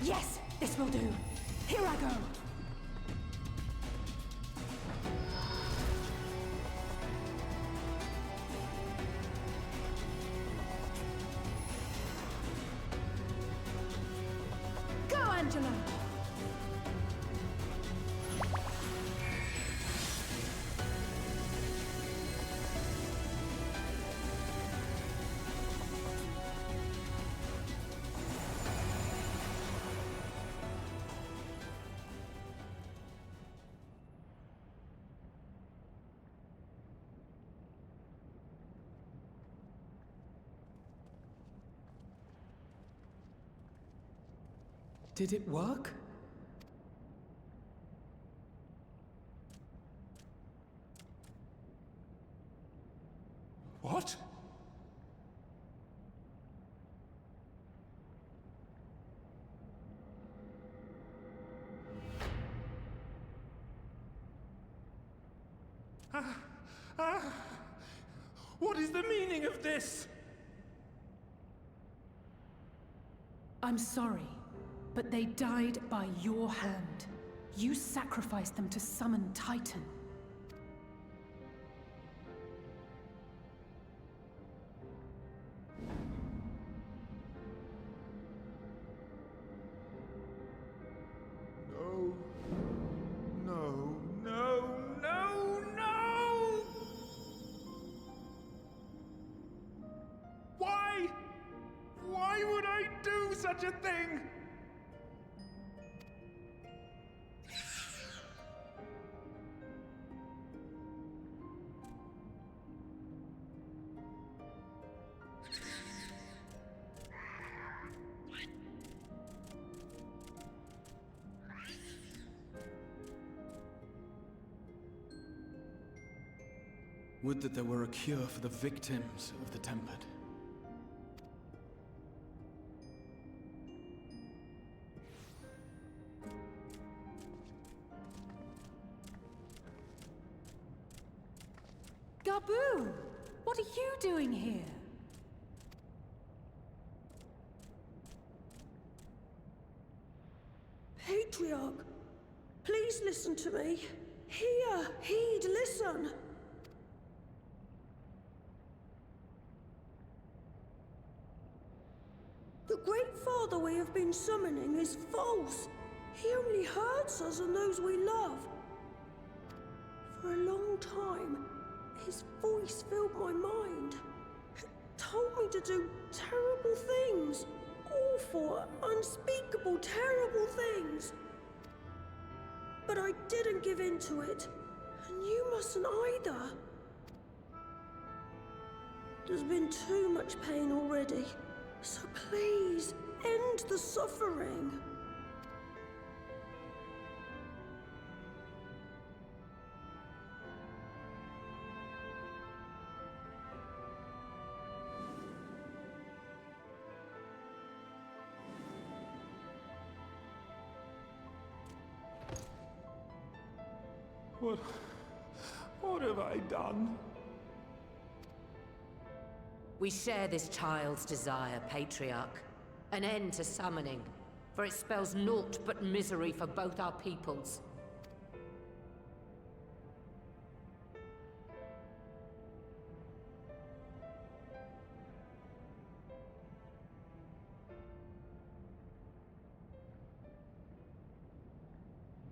Yes, this will do. Here I go. Go, Angela! Did it work? What? What is the meaning of this? I'm sorry, but they died by your hand. You sacrificed them to summon Titan. No. No, no, no, no! Why? Why would I do such a thing? Would that there were a cure for the victims of the Tempered. Gabu! What are you doing here? Patriarch, please listen to me. Hear, heed, listen. The Great Father we have been summoning is false. He only hurts us and those we love. For a long time, his voice filled my mind. It told me to do terrible things. Awful, unspeakable, terrible things. But I didn't give in to it. And you mustn't either. There's been too much pain already. So please, end the suffering. What have I done? We share this child's desire, Patriarch. An end to summoning, for it spells naught but misery for both our peoples.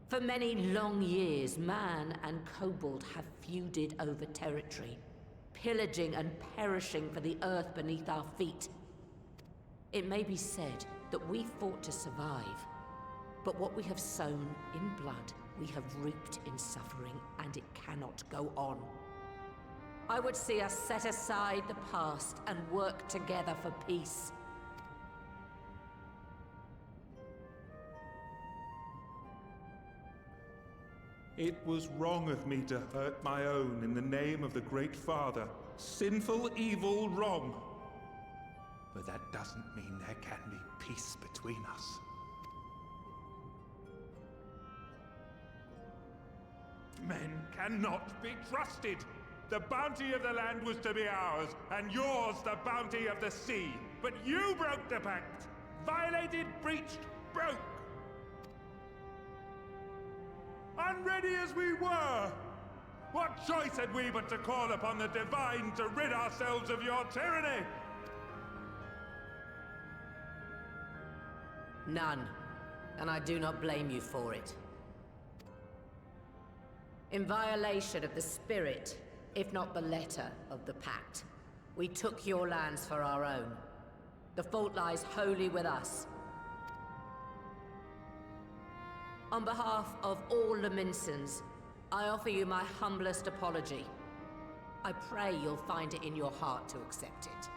For many long years, man and kobold have feuded over territory, pillaging and perishing for the earth beneath our feet. It may be said that we fought to survive, but what we have sown in blood, we have reaped in suffering, and it cannot go on. I would see us set aside the past and work together for peace. It was wrong of me to hurt my own in the name of the Great Father. Sinful, evil, wrong. But that doesn't mean there can be peace between us. Men cannot be trusted. The bounty of the land was to be ours, and yours the bounty of the sea. But you broke the pact. violated, breached, broke. Unready as we were, what choice had we but to call upon the Divine to rid ourselves of your tyranny? None, and I do not blame you for it. In violation of the spirit, if not the letter, of the pact, we took your lands for our own. The fault lies wholly with us. On behalf of all Laminsans, I offer you my humblest apology. I pray you'll find it in your heart to accept it.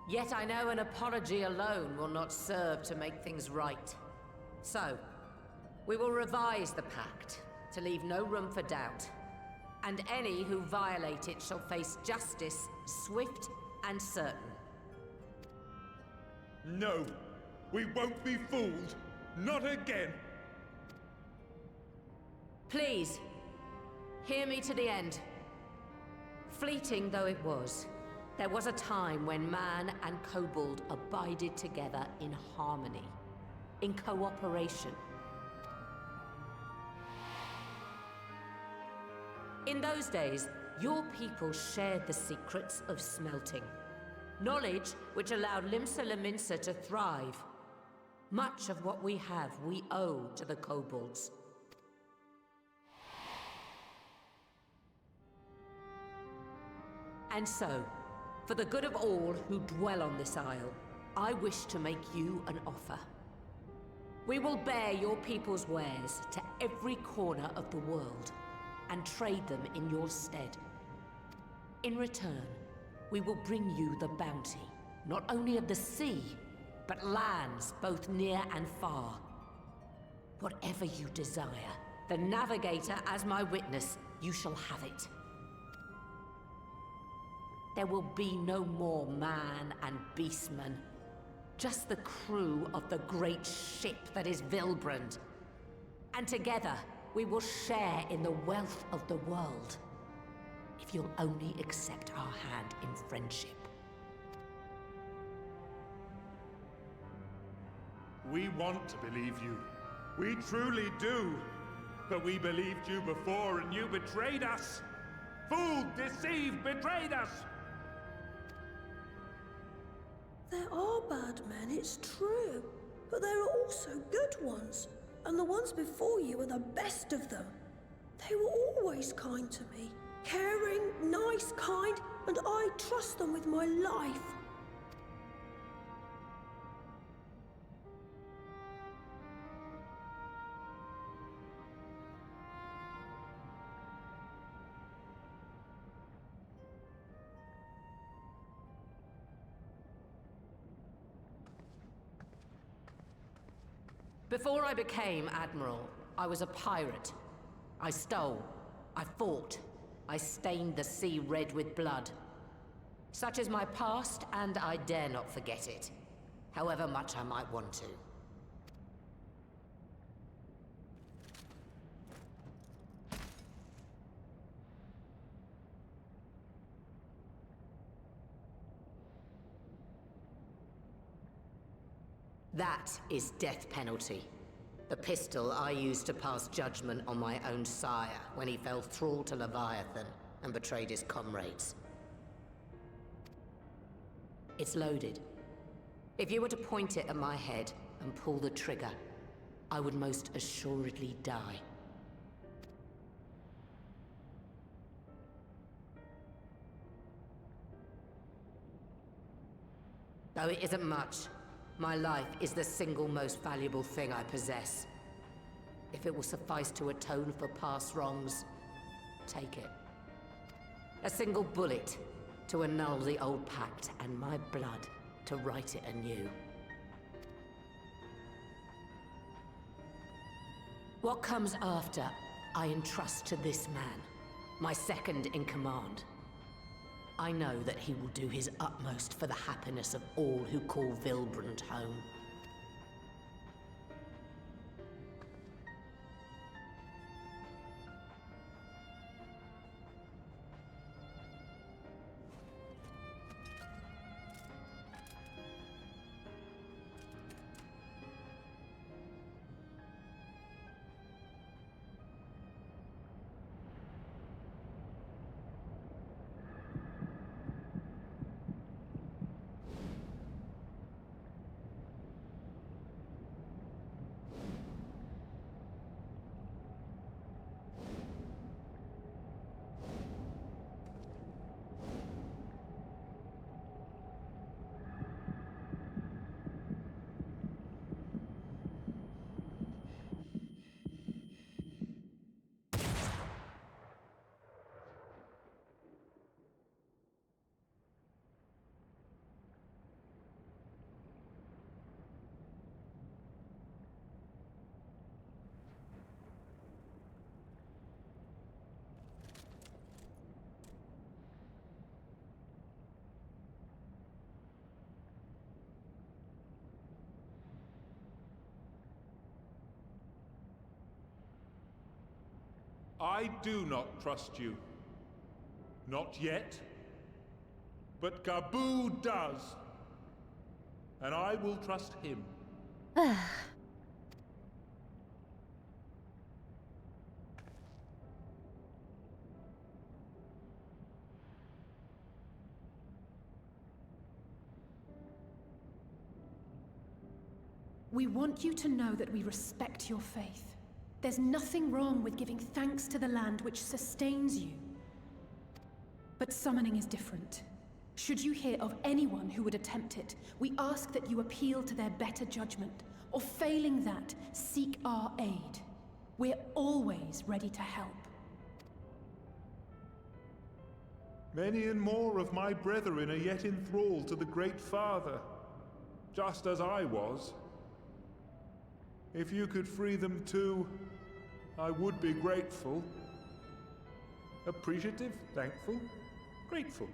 Yet I know an apology alone will not serve to make things right. So, we will revise the pact to leave no room for doubt. And any who violate it shall face justice, swift and certain. No, we won't be fooled. Not again. Please, hear me to the end. Fleeting though it was, there was a time when man and kobold abided together in harmony, in cooperation. In those days, your people shared the secrets of smelting. Knowledge which allowed Limsa Lominsa to thrive. Much of what we have, we owe to the kobolds. And so, for the good of all who dwell on this isle, I wish to make you an offer. We will bear your people's wares to every corner of the world, and trade them in your stead. In return, we will bring you the bounty, not only of the sea, but lands both near and far. Whatever you desire, the Navigator as my witness, you shall have it. There will be no more man and beastman, just the crew of the great ship that is Vilbrand. And together, we will share in the wealth of the world, if you'll only accept our hand in friendship. We want to believe you. We truly do. But we believed you before and you betrayed us. Fooled, deceived, betrayed us. There are bad men, it's true. But there are also good ones. And the ones before you are the best of them. They were always kind to me. Caring, nice, kind, and I trust them with my life. Before I became Admiral, I was a pirate. I stole, I fought, I stained the sea red with blood. Such is my past, and I dare not forget it, however much I might want to. That is death penalty. The pistol I used to pass judgment on my own sire when he fell thrall to Leviathan and betrayed his comrades. It's loaded. If you were to point it at my head and pull the trigger, I would most assuredly die. Though it isn't much, my life is the single most valuable thing I possess. If it will suffice to atone for past wrongs, take it. A single bullet to annul the old pact, and my blood to write it anew. What comes after, I entrust to this man, my second in command. I know that he will do his utmost for the happiness of all who call Vilbrand home. I do not trust you. Not yet. But Gabu does. And I will trust him. We want you to know that we respect your faith. There's nothing wrong with giving thanks to the land which sustains you. But summoning is different. Should you hear of anyone who would attempt it, we ask that you appeal to their better judgment, or failing that, seek our aid. We're always ready to help. Many and more of my brethren are yet enthralled to the Great Father, just as I was. If you could free them too, I would be grateful. Appreciative, thankful, grateful.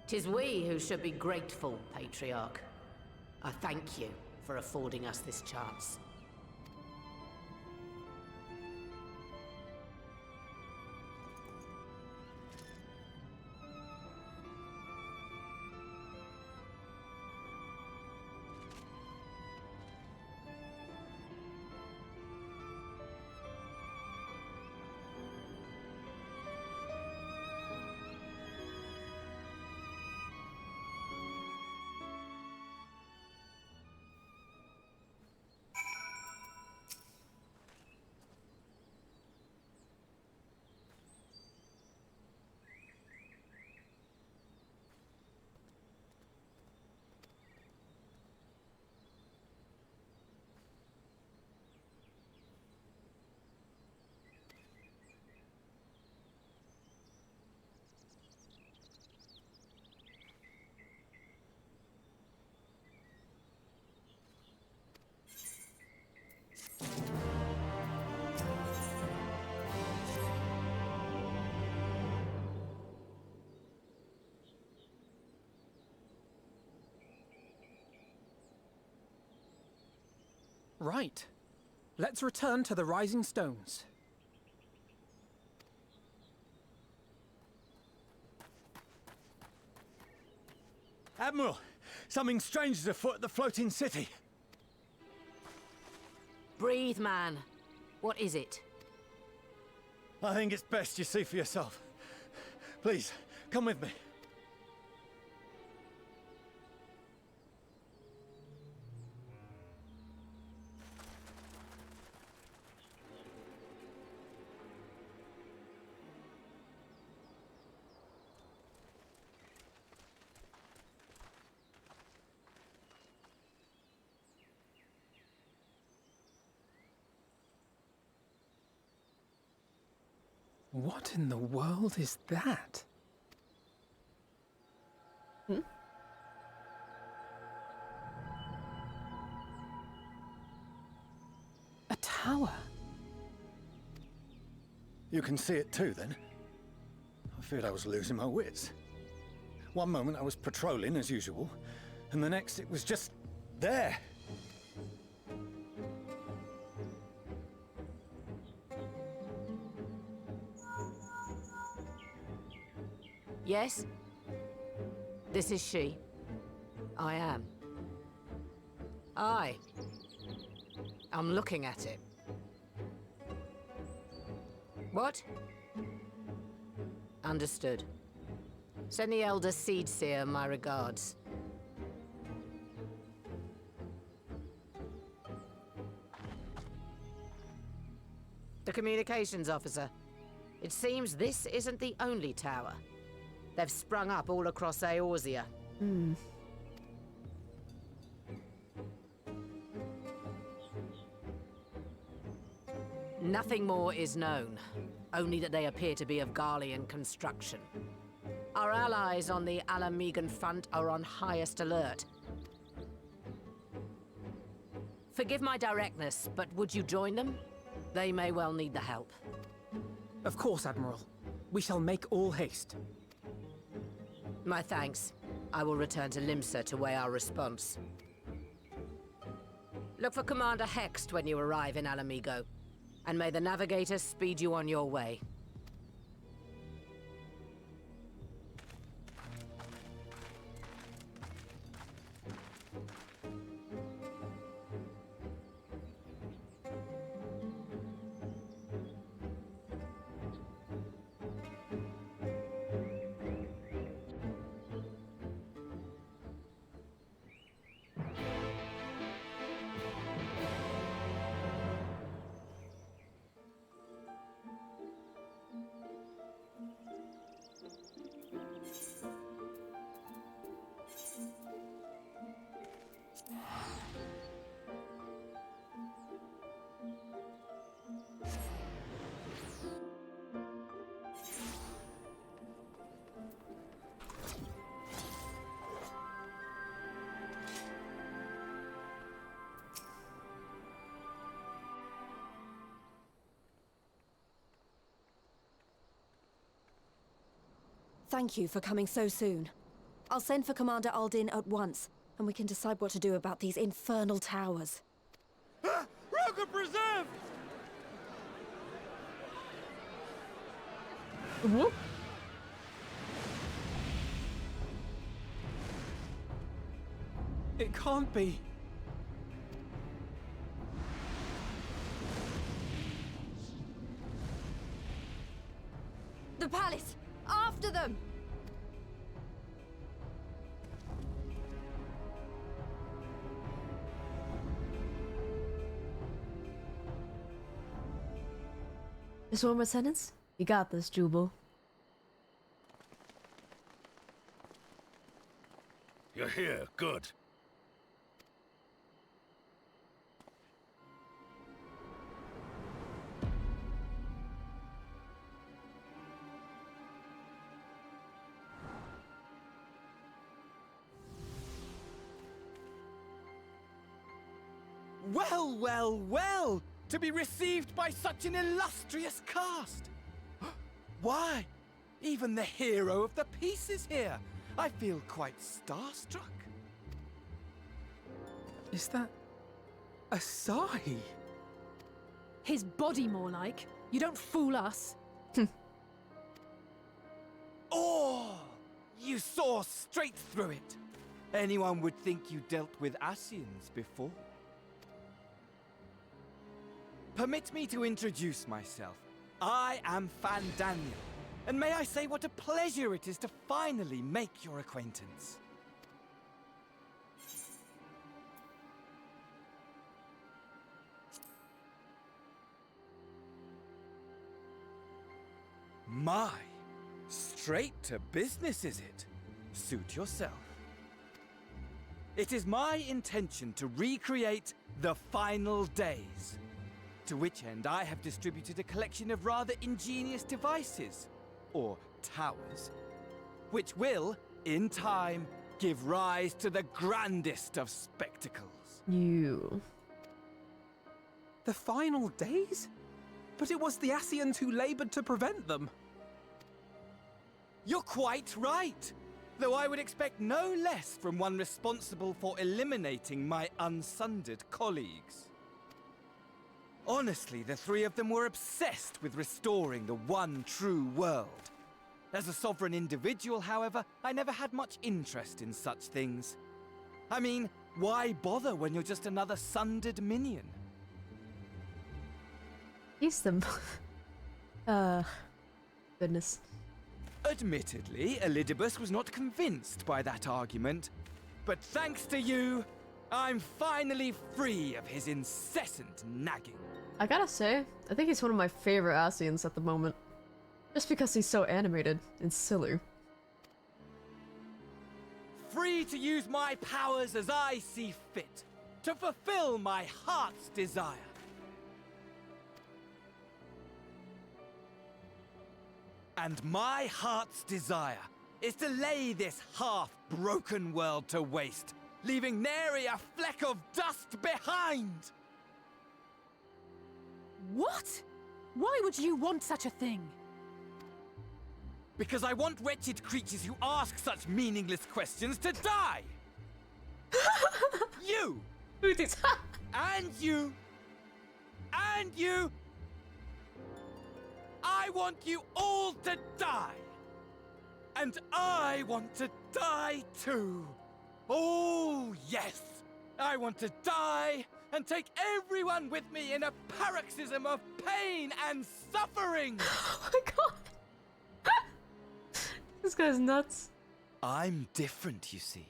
Tis we who should be grateful, Patriarch. I thank you for affording us this chance. Right. Let's return to the Rising Stones. Admiral, something strange is afoot at the floating city. Breathe, man. What is it? I think it's best you see for yourself. Please, come with me. What in the world is that? A tower? You can see it too, then? I feared I was losing my wits. One moment I was patrolling as usual, and the next it was just there. Yes? This is she. I am. Aye. I'm looking at it. What? Understood. Send the Elder Seedseer my regards. The communications officer. It seems this isn't the only tower. They've sprung up all across Eorzea. Nothing more is known, only that they appear to be of Garlean construction. Our allies on the Alamegan front are on highest alert. Forgive my directness, but would you join them? They may well need the help. Of course, Admiral. We shall make all haste. My thanks. I will return to Limsa to weigh our response. Look for Commander Hext when you arrive in Alamigo, and may the navigators speed you on your way. Thank you for coming so soon. I'll send for Commander Aldin at once, and we can decide what to do about these infernal towers. Roca preserved! Whoop. It can't be. The palace! After them! Just one more sentence? You got this, Jubal. You're here, good. Well, well, well! To be received by such an illustrious cast! Why? Even the hero of the piece is here! I feel quite starstruck. Is that... Asahi? His body, more like. You don't fool us. Oh! You saw straight through it! Anyone would think you dealt with Asians before. Permit me to introduce myself. I am Fandaniel, and may I say what a pleasure it is to finally make your acquaintance. My, straight to business is it? Suit yourself. It is my intention to recreate the final days. To which end I have distributed a collection of rather ingenious devices, or towers, which will, in time, give rise to the grandest of spectacles. You. The final days? But it was the Asians who labored to prevent them. You're quite right, though I would expect no less from one responsible for eliminating my unsundered colleagues. Honestly, the three of them were obsessed with restoring the one true world. As a sovereign individual, however, I never had much interest in such things. I mean, why bother when you're just another sundered minion? He's the... goodness. Admittedly, Elidibus was not convinced by that argument, but thanks to you, I'm finally free of his incessant nagging. I gotta say, I think he's one of my favorite Asians at the moment. Just because he's so animated and silly. Free to use my powers as I see fit, to fulfill my heart's desire. And my heart's desire is to lay this half-broken world to waste leaving nary a fleck of dust behind! What? Why would you want such a thing? Because I want wretched creatures who ask such meaningless questions to die! You! And you! And you! I want you all to die! And I want to die too! Oh, yes! I want to die and take everyone with me in a paroxysm of pain and suffering! Oh my god! This guy's nuts. I'm different, you see.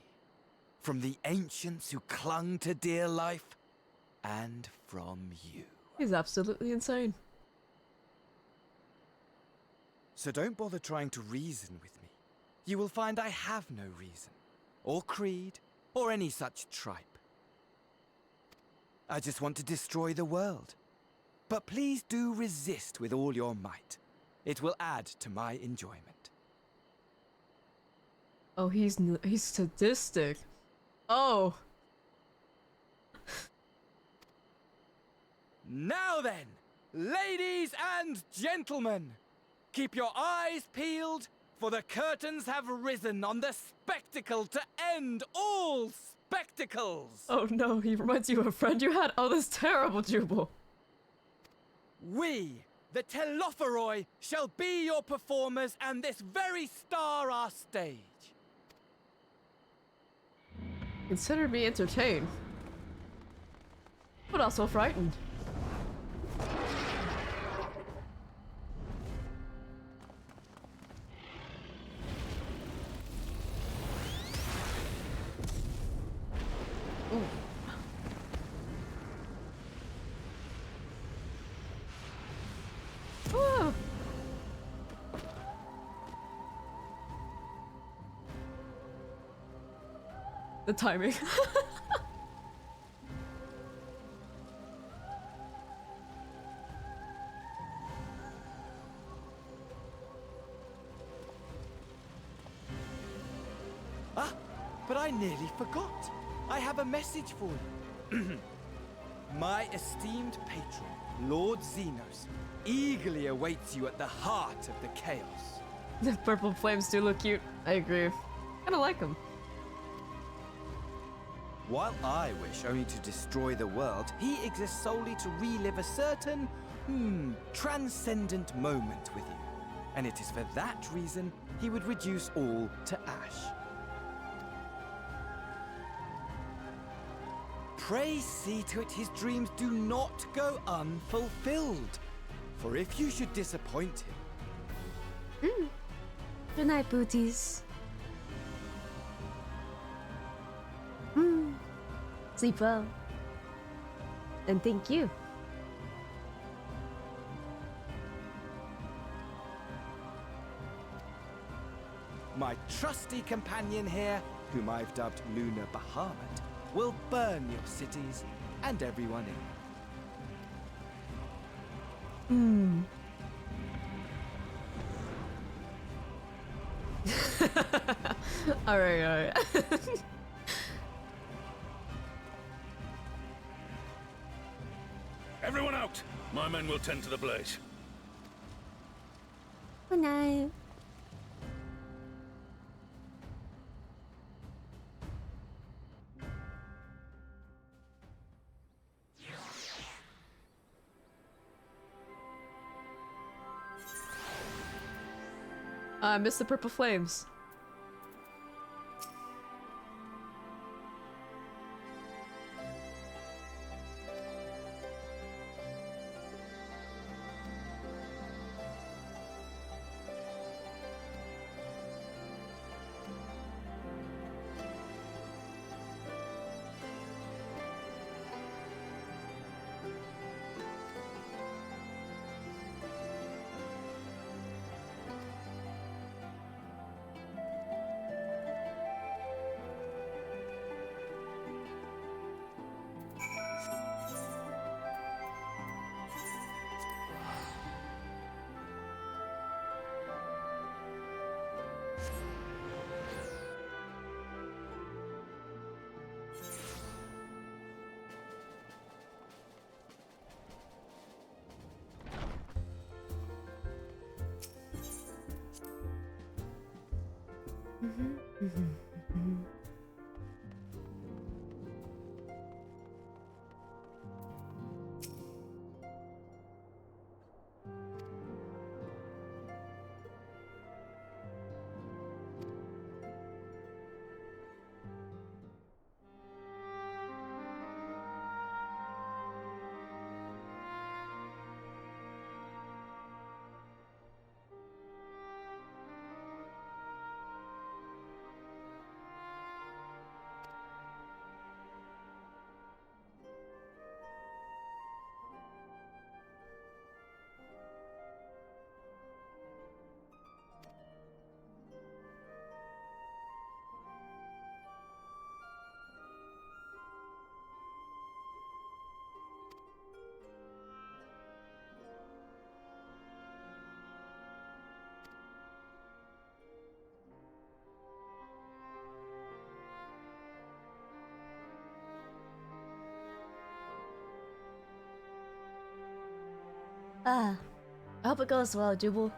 From the ancients who clung to dear life, and from you. He's absolutely insane. So don't bother trying to reason with me. You will find I have no reason, or creed, or any such tripe. I just want to destroy the world. But please do resist with all your might. It will add to my enjoyment. Oh, he's sadistic. Oh. Now then, ladies and gentlemen, keep your eyes peeled, for the curtains have risen on the spectacle to end all spectacles. Oh no, he reminds you of a friend you had? Oh, this terrible Jubal. We, the Telophoroi, shall be your performers, and this very star our stage. Consider me entertained, but also frightened. Ooh. Ah. The timing. Ah, but I nearly forgot. I have a message for you. My esteemed patron, Lord Xenos, eagerly awaits you at the heart of the chaos. The purple flames do look cute. I agree. Kinda like them. While I wish only to destroy the world, he exists solely to relive a certain, transcendent moment with you. And it is for that reason he would reduce all to ash. Pray see to it his dreams do not go unfulfilled. For if you should disappoint him... Good night, booties. Sleep well. And thank you. My trusty companion here, whom I've dubbed Lunar Bahamut, will burn your cities and everyone in. Alright. Everyone out! My men will tend to the blaze. Good night. I missed the purple flames. Ah, I hope it goes well, Jubal.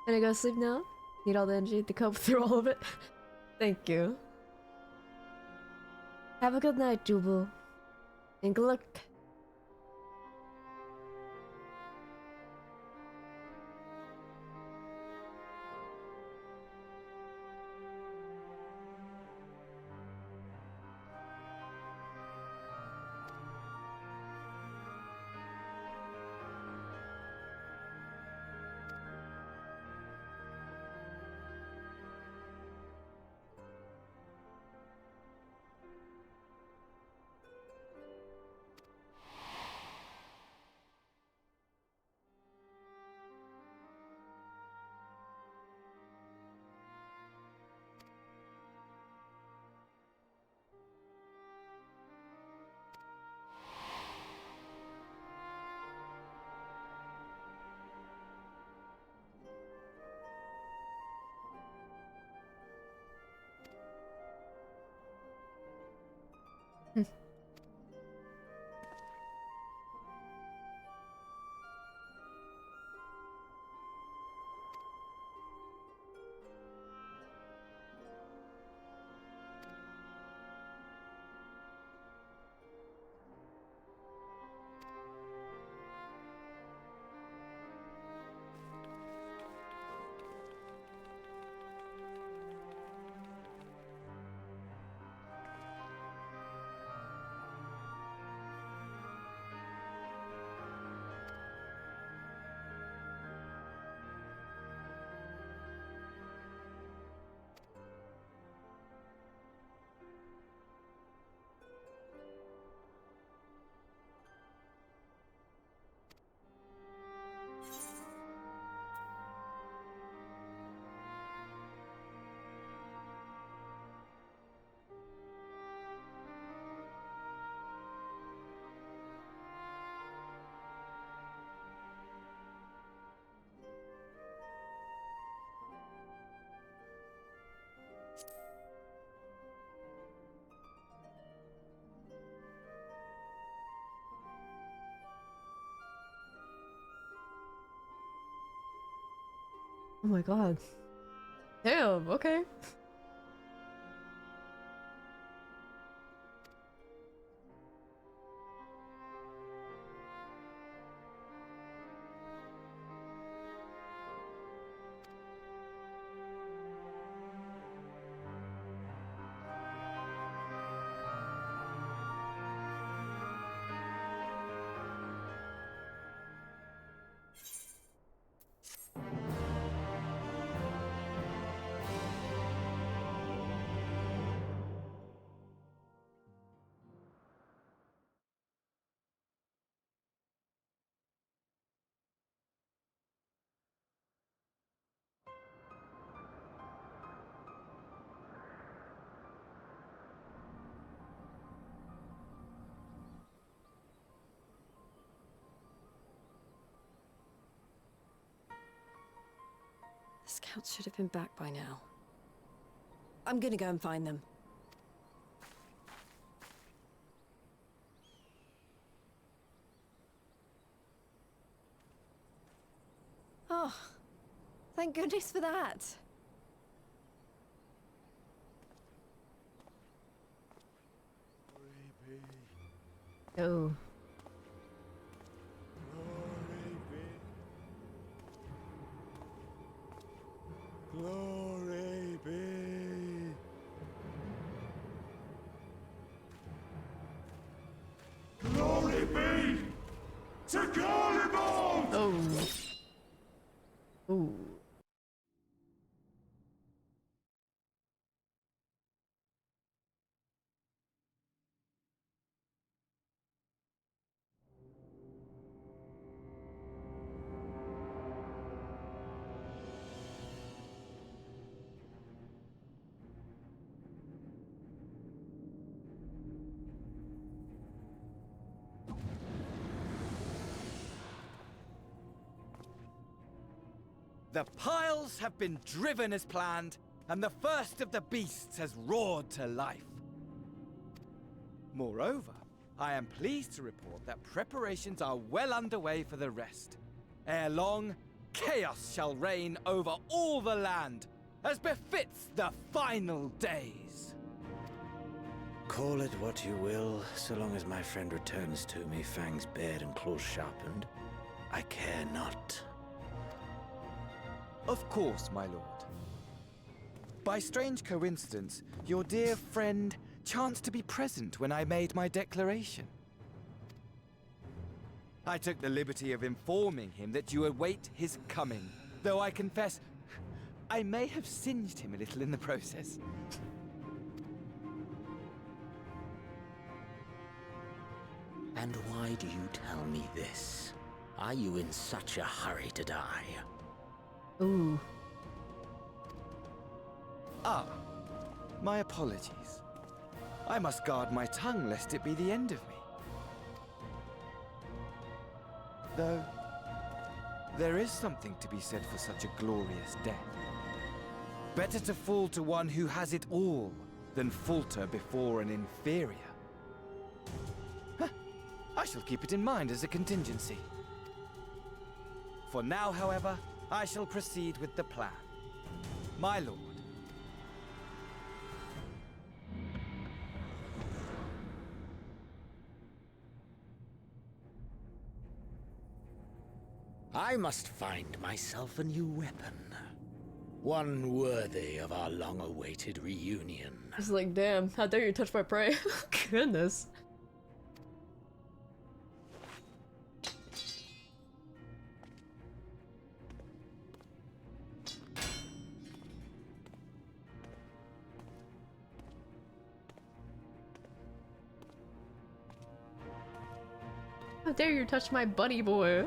Can I go sleep now? Need all the energy to cope through all of it. Thank you. Have a good night, Jubal. And good luck. Oh my god. Damn, okay. Scouts should have been back by now. I'm gonna go and find them. Oh, thank goodness for that. Oh. Glory be. Glory be to Garibald! Oh. Ooh. The piles have been driven as planned, and the first of the beasts has roared to life. Moreover, I am pleased to report that preparations are well underway for the rest. Ere long, chaos shall reign over all the land, as befits the final days. Call it what you will, so long as my friend returns to me, fangs bared and claws sharpened. I care not. Of course, my lord. By strange coincidence, your dear friend chanced to be present when I made my declaration. I took the liberty of informing him that you await his coming, though I confess, I may have singed him a little in the process. And why do you tell me this? Are you in such a hurry to die? Ooh. Ah, my apologies. I must guard my tongue lest it be the end of me. Though, there is something to be said for such a glorious death. Better to fall to one who has it all than falter before an inferior. Huh. I shall keep it in mind as a contingency. For now, however, I shall proceed with the plan. My lord. I must find myself a new weapon. One worthy of our long-awaited reunion. It's like, damn, how dare you touch my prey? Goodness. How dare you touch my bunny boy?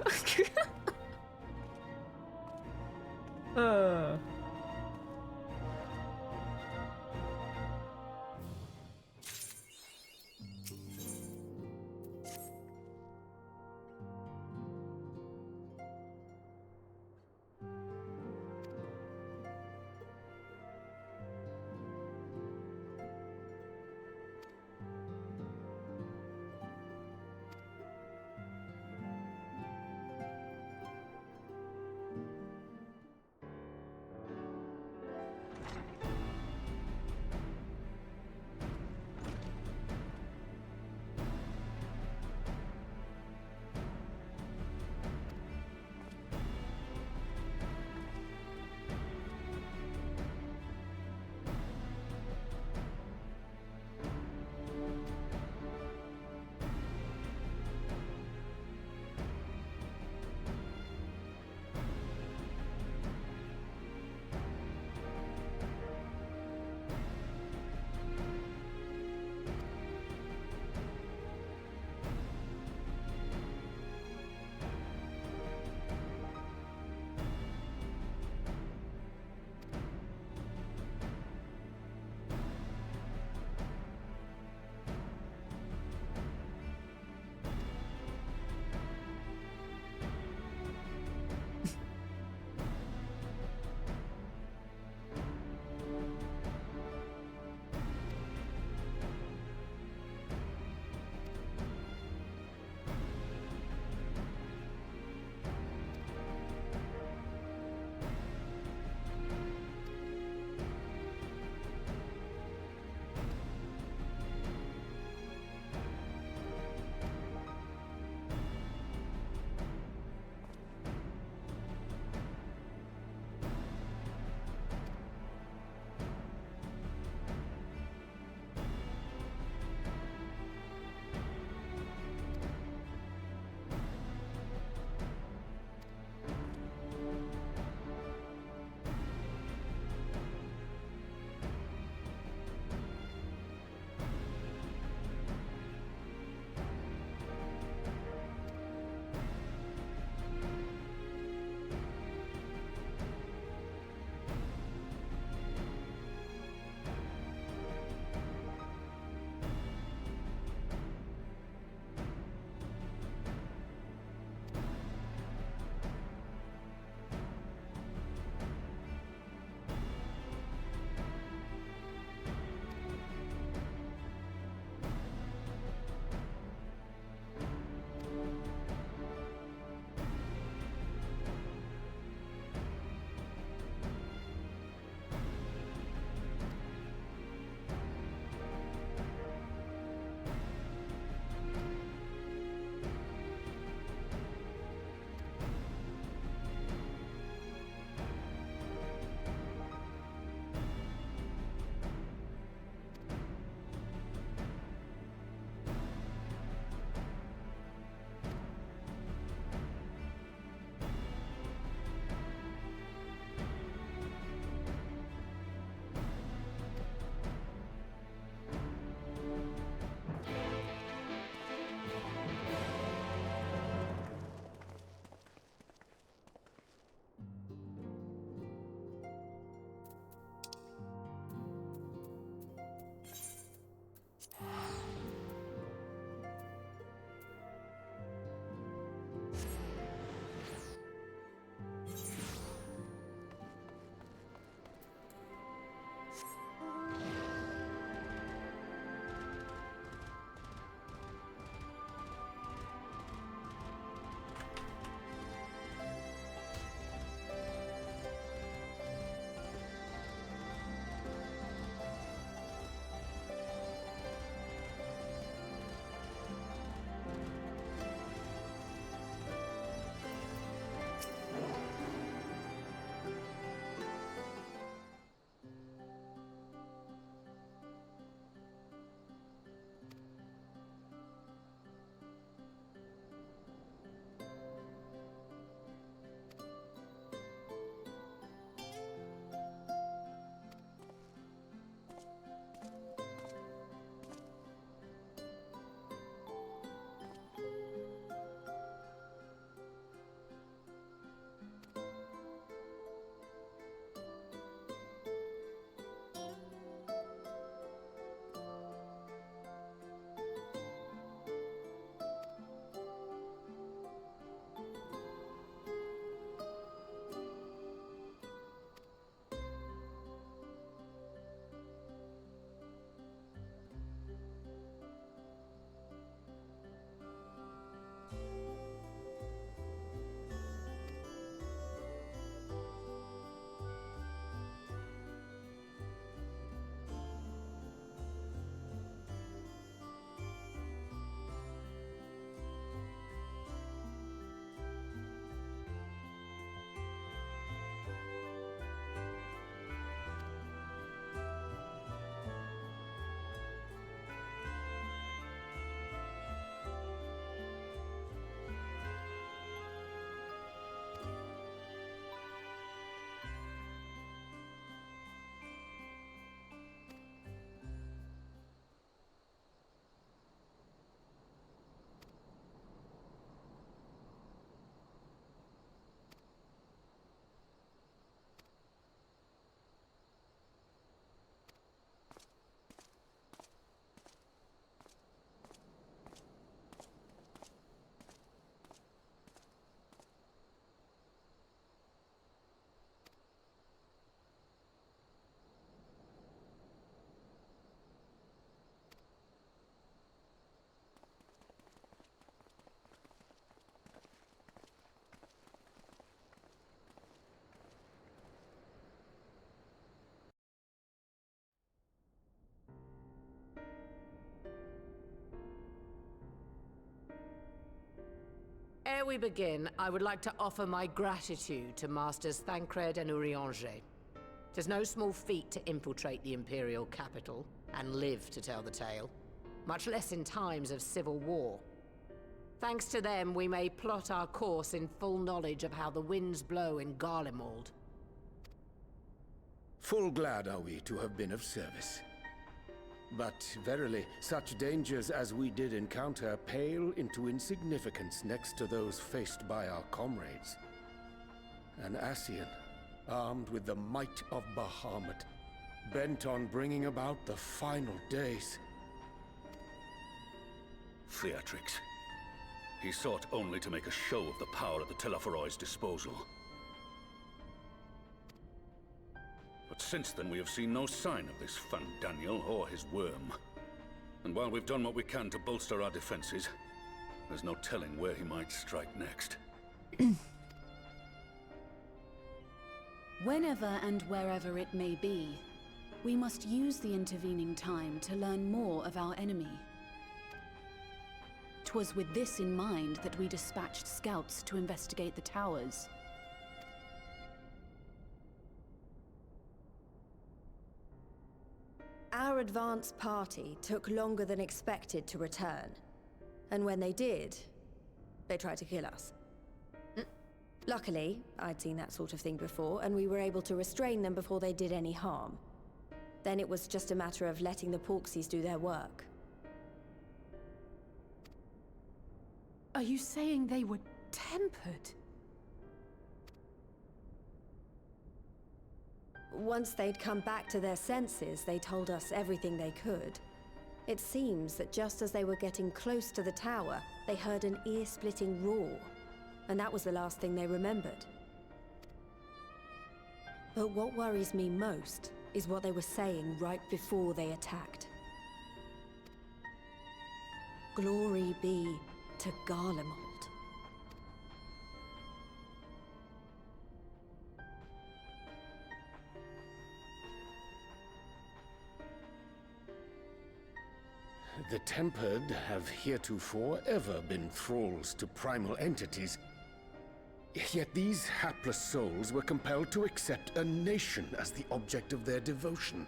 we begin, I would like to offer my gratitude to Masters Thancred and Urianger. 'Tis no small feat to infiltrate the Imperial capital and live to tell the tale, much less in times of civil war. Thanks to them, we may plot our course in full knowledge of how the winds blow in Garlemald. Full glad are we to have been of service. But verily, such dangers as we did encounter pale into insignificance next to those faced by our comrades. An Ascian, armed with the might of Bahamut, bent on bringing about the final days. Theatrix. He sought only to make a show of the power at the Telophoroid's disposal. But since then we have seen no sign of this Fandaniel or his worm. And while we've done what we can to bolster our defenses, there's no telling where he might strike next. Whenever and wherever it may be, we must use the intervening time to learn more of our enemy. 'Twas with this in mind that we dispatched scouts to investigate the towers. Our advance party took longer than expected to return. And when they did, they tried to kill us. Luckily, I'd seen that sort of thing before, and we were able to restrain them before they did any harm. Then it was just a matter of letting the Porksies do their work. Are you saying they were tempered? Once they'd come back to their senses, they told us everything they could. It seems that just as they were getting close to the tower, they heard an ear-splitting roar. And that was the last thing they remembered. But what worries me most is what they were saying right before they attacked. Glory be to Garlemald. The Tempered have heretofore ever been thralls to primal entities. Yet these hapless souls were compelled to accept a nation as the object of their devotion.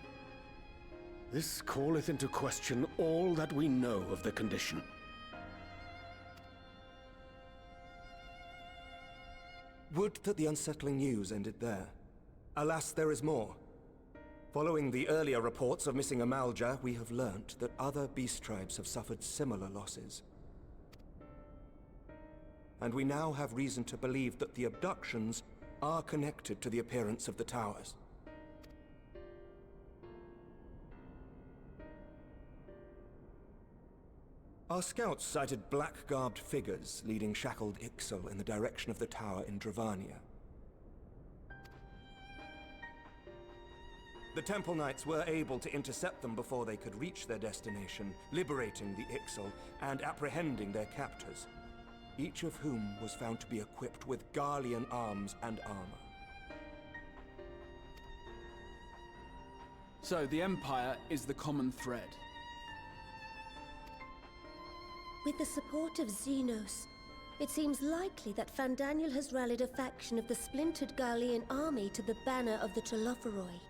This calleth into question all that we know of the condition. Would that the unsettling news ended there. Alas, there is more. Following the earlier reports of missing Amalja, we have learnt that other beast tribes have suffered similar losses. And we now have reason to believe that the abductions are connected to the appearance of the towers. Our scouts sighted black-garbed figures leading shackled Ixal in the direction of the tower in Dravania. The Temple Knights were able to intercept them before they could reach their destination, liberating the Ixal and apprehending their captors, each of whom was found to be equipped with Garlean arms and armor. So, the Empire is the common thread. With the support of Xenos, it seems likely that Fandaniel has rallied a faction of the splintered Garlean army to the banner of the Telophoroi.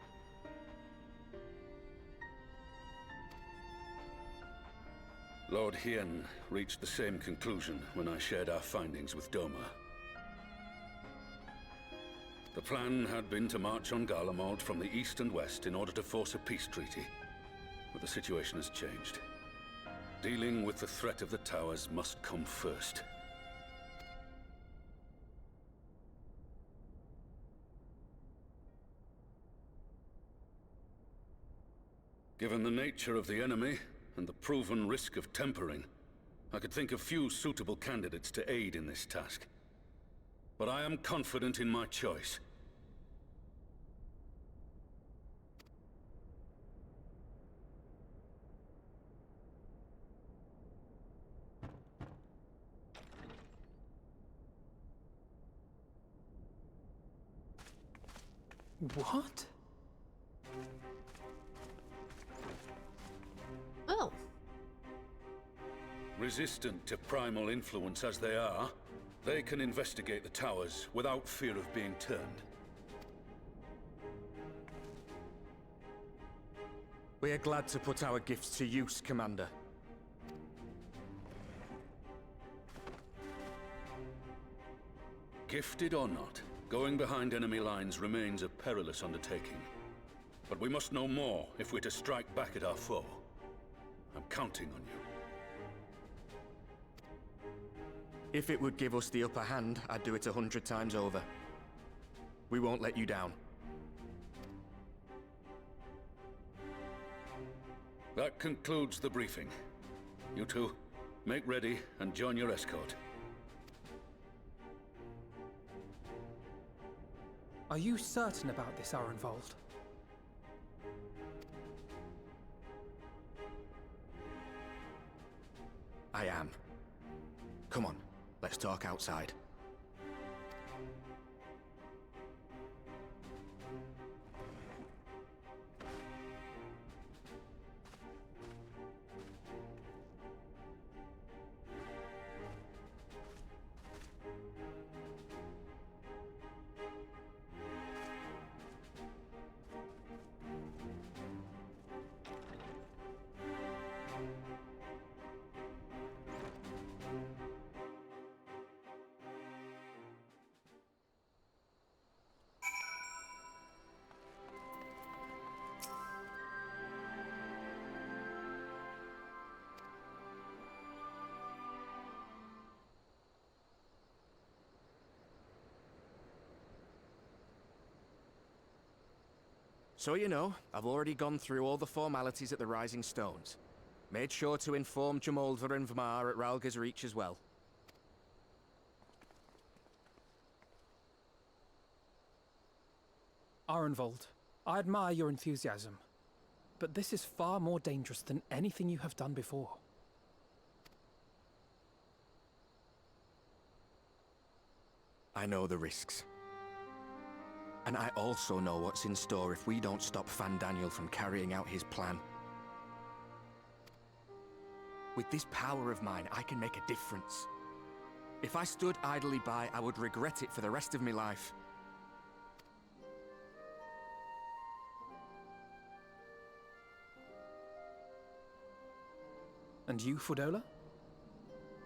Lord Hien reached the same conclusion when I shared our findings with Doma. The plan had been to march on Garlemald from the east and west in order to force a peace treaty. But the situation has changed. Dealing with the threat of the towers must come first. Given the nature of the enemy, and the proven risk of tempering, I could think of few suitable candidates to aid in this task. But I am confident in my choice. What? Oh. Resistant to primal influence as they are, They can investigate the towers without fear of being turned. We are glad to put our gifts to use, Commander. Gifted or not, going behind enemy lines remains a perilous undertaking. But we must know more if we're to strike back at our foe. I'm counting on you. If it would give us the upper hand, I'd do it 100 times over. We won't let you down. That concludes the briefing. You two, make ready and join your escort. Are you certain about this, Arenvold? I am. Come on, let's talk outside. So you know, I've already gone through all the formalities at the Rising Stones. Made sure to inform Jamoldva and Vmar at Ralga's Reach as well. Arenvold, I admire your enthusiasm, but this is far more dangerous than anything you have done before. I know the risks. And I also know what's in store if we don't stop Fandaniel from carrying out his plan. With this power of mine, I can make a difference. If I stood idly by, I would regret it for the rest of my life. And you, Fudola?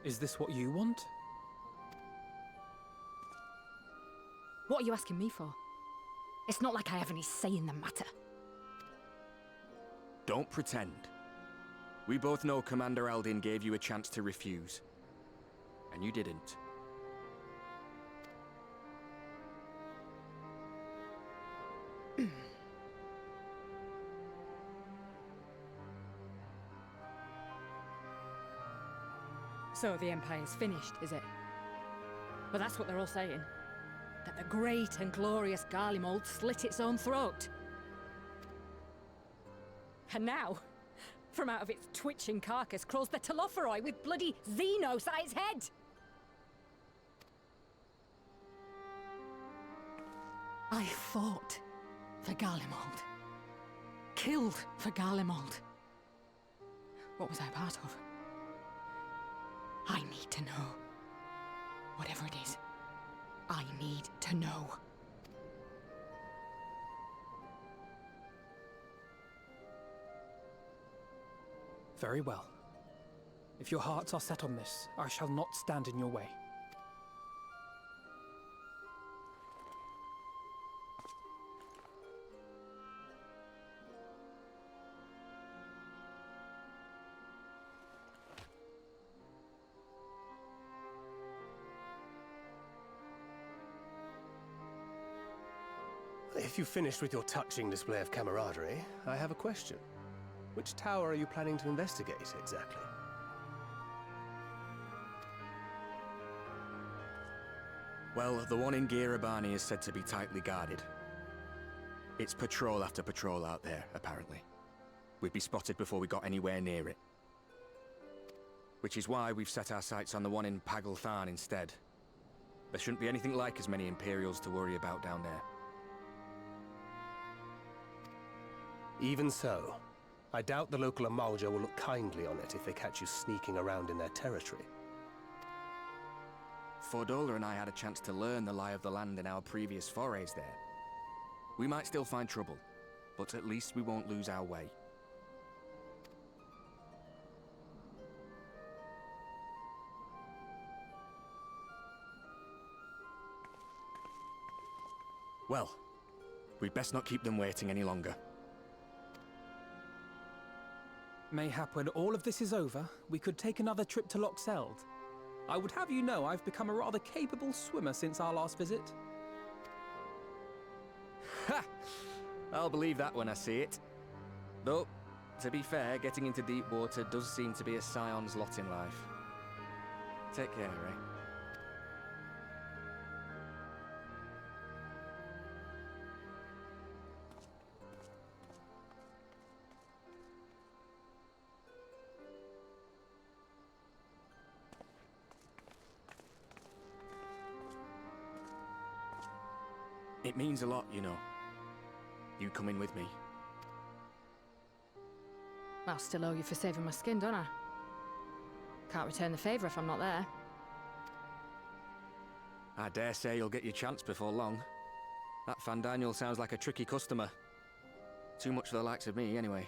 Is this what you want? What are you asking me for? It's not like I have any say in the matter. Don't pretend. We both know Commander Aldin gave you a chance to refuse. And you didn't. So the Empire's finished, is it? Well, that's what they're all saying. That the great and glorious Garlemald slit its own throat. And now, from out of its twitching carcass crawls the Telophoroi with bloody Xenos at its head! I fought for Garlemald. Killed for Garlemald. What was I part of? I need to know. Whatever it is, I need to know. Very well. If your hearts are set on this, I shall not stand in your way. If you've finished with your touching display of camaraderie, I have a question. Which tower are you planning to investigate, exactly? Well, the one in Girabani is said to be tightly guarded. It's patrol after patrol out there, apparently. We'd be spotted before we got anywhere near it. Which is why we've set our sights on the one in Pagalthan instead. There shouldn't be anything like as many Imperials to worry about down there. Even so, I doubt the local Amalja will look kindly on it if they catch you sneaking around in their territory. Fordola and I had a chance to learn the lie of the land in our previous forays there. We might still find trouble, but at least we won't lose our way. Well, we'd best not keep them waiting any longer. Mayhap when all of this is over, we could take another trip to Loxeld. I would have you know I've become a rather capable swimmer since our last visit. Ha! I'll believe that when I see it. Though, to be fair, getting into deep water does seem to be a scion's lot in life. Take care, eh? It means a lot, you know. You coming with me. I'll still owe you for saving my skin, don't I? Can't return the favour if I'm not there. I dare say you'll get your chance before long. That Fandaniel sounds like a tricky customer. Too much for the likes of me, anyway.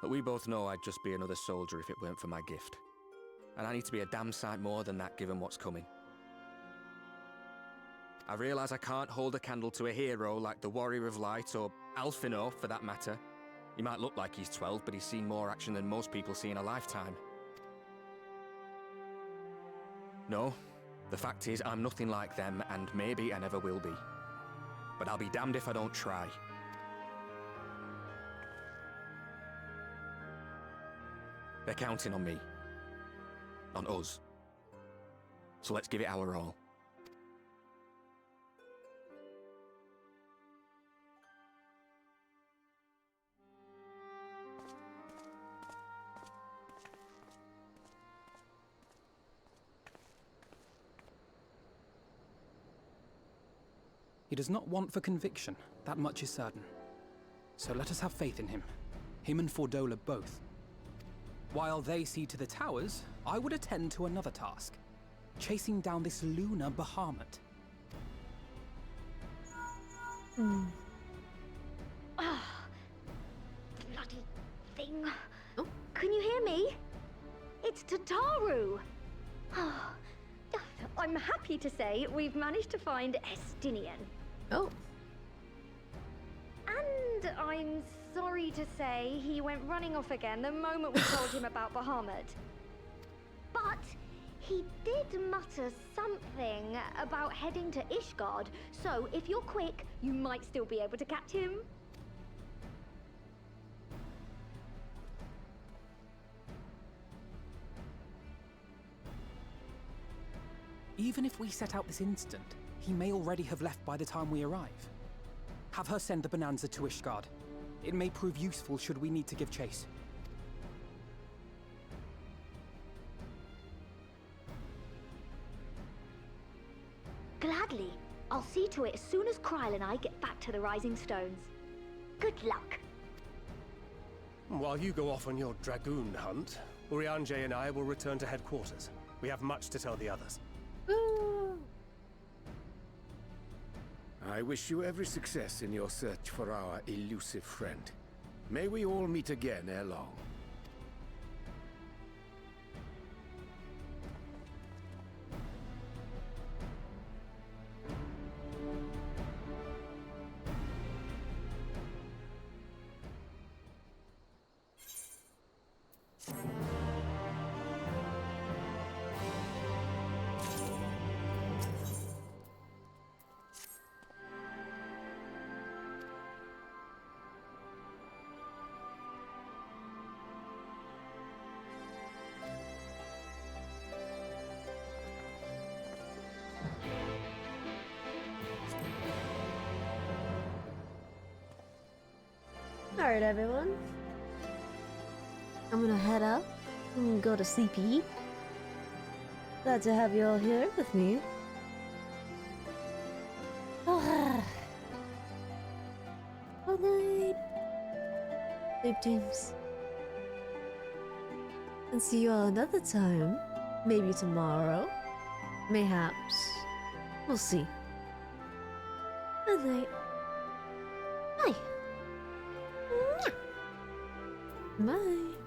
But we both know I'd just be another soldier if it weren't for my gift. And I need to be a damn sight more than that given what's coming. I realise I can't hold a candle to a hero like the Warrior of Light, or Alphino for that matter. He might look like he's 12, but he's seen more action than most people see in a lifetime. No, the fact is I'm nothing like them, and maybe I never will be. But I'll be damned if I don't try. They're counting on me. On us. So let's give it our all. He does not want for conviction, that much is certain. So let us have faith in him. Him and Fordola both. While they see to the towers, I would attend to another task. Chasing down this lunar Bahamut. Ah, bloody thing. Oh. Can you hear me? It's Tataru. Ah, I'm happy to say we've managed to find Estinian. Oh. And I'm sorry to say he went running off again the moment we told him about Bahamut. But he did mutter something about heading to Ishgard, so if you're quick, you might still be able to catch him. Even if we set out this instant, he may already have left by the time we arrive. Have her send the Bonanza to Ishgard. It may prove useful should we need to give chase. Gladly. I'll see to it as soon as Kryl and I get back to the Rising Stones. Good luck. While you go off on your dragoon hunt, Urianger and I will return to headquarters. We have much to tell the others. I wish you every success in your search for our elusive friend. May we all meet again ere long. Alright, everyone. I'm gonna head up and go to sleepy. Glad to have you all here with me. Good night. Sleep dreams. And see you all another time. Maybe tomorrow. Mayhaps. We'll see. Good night. Bye. Bye.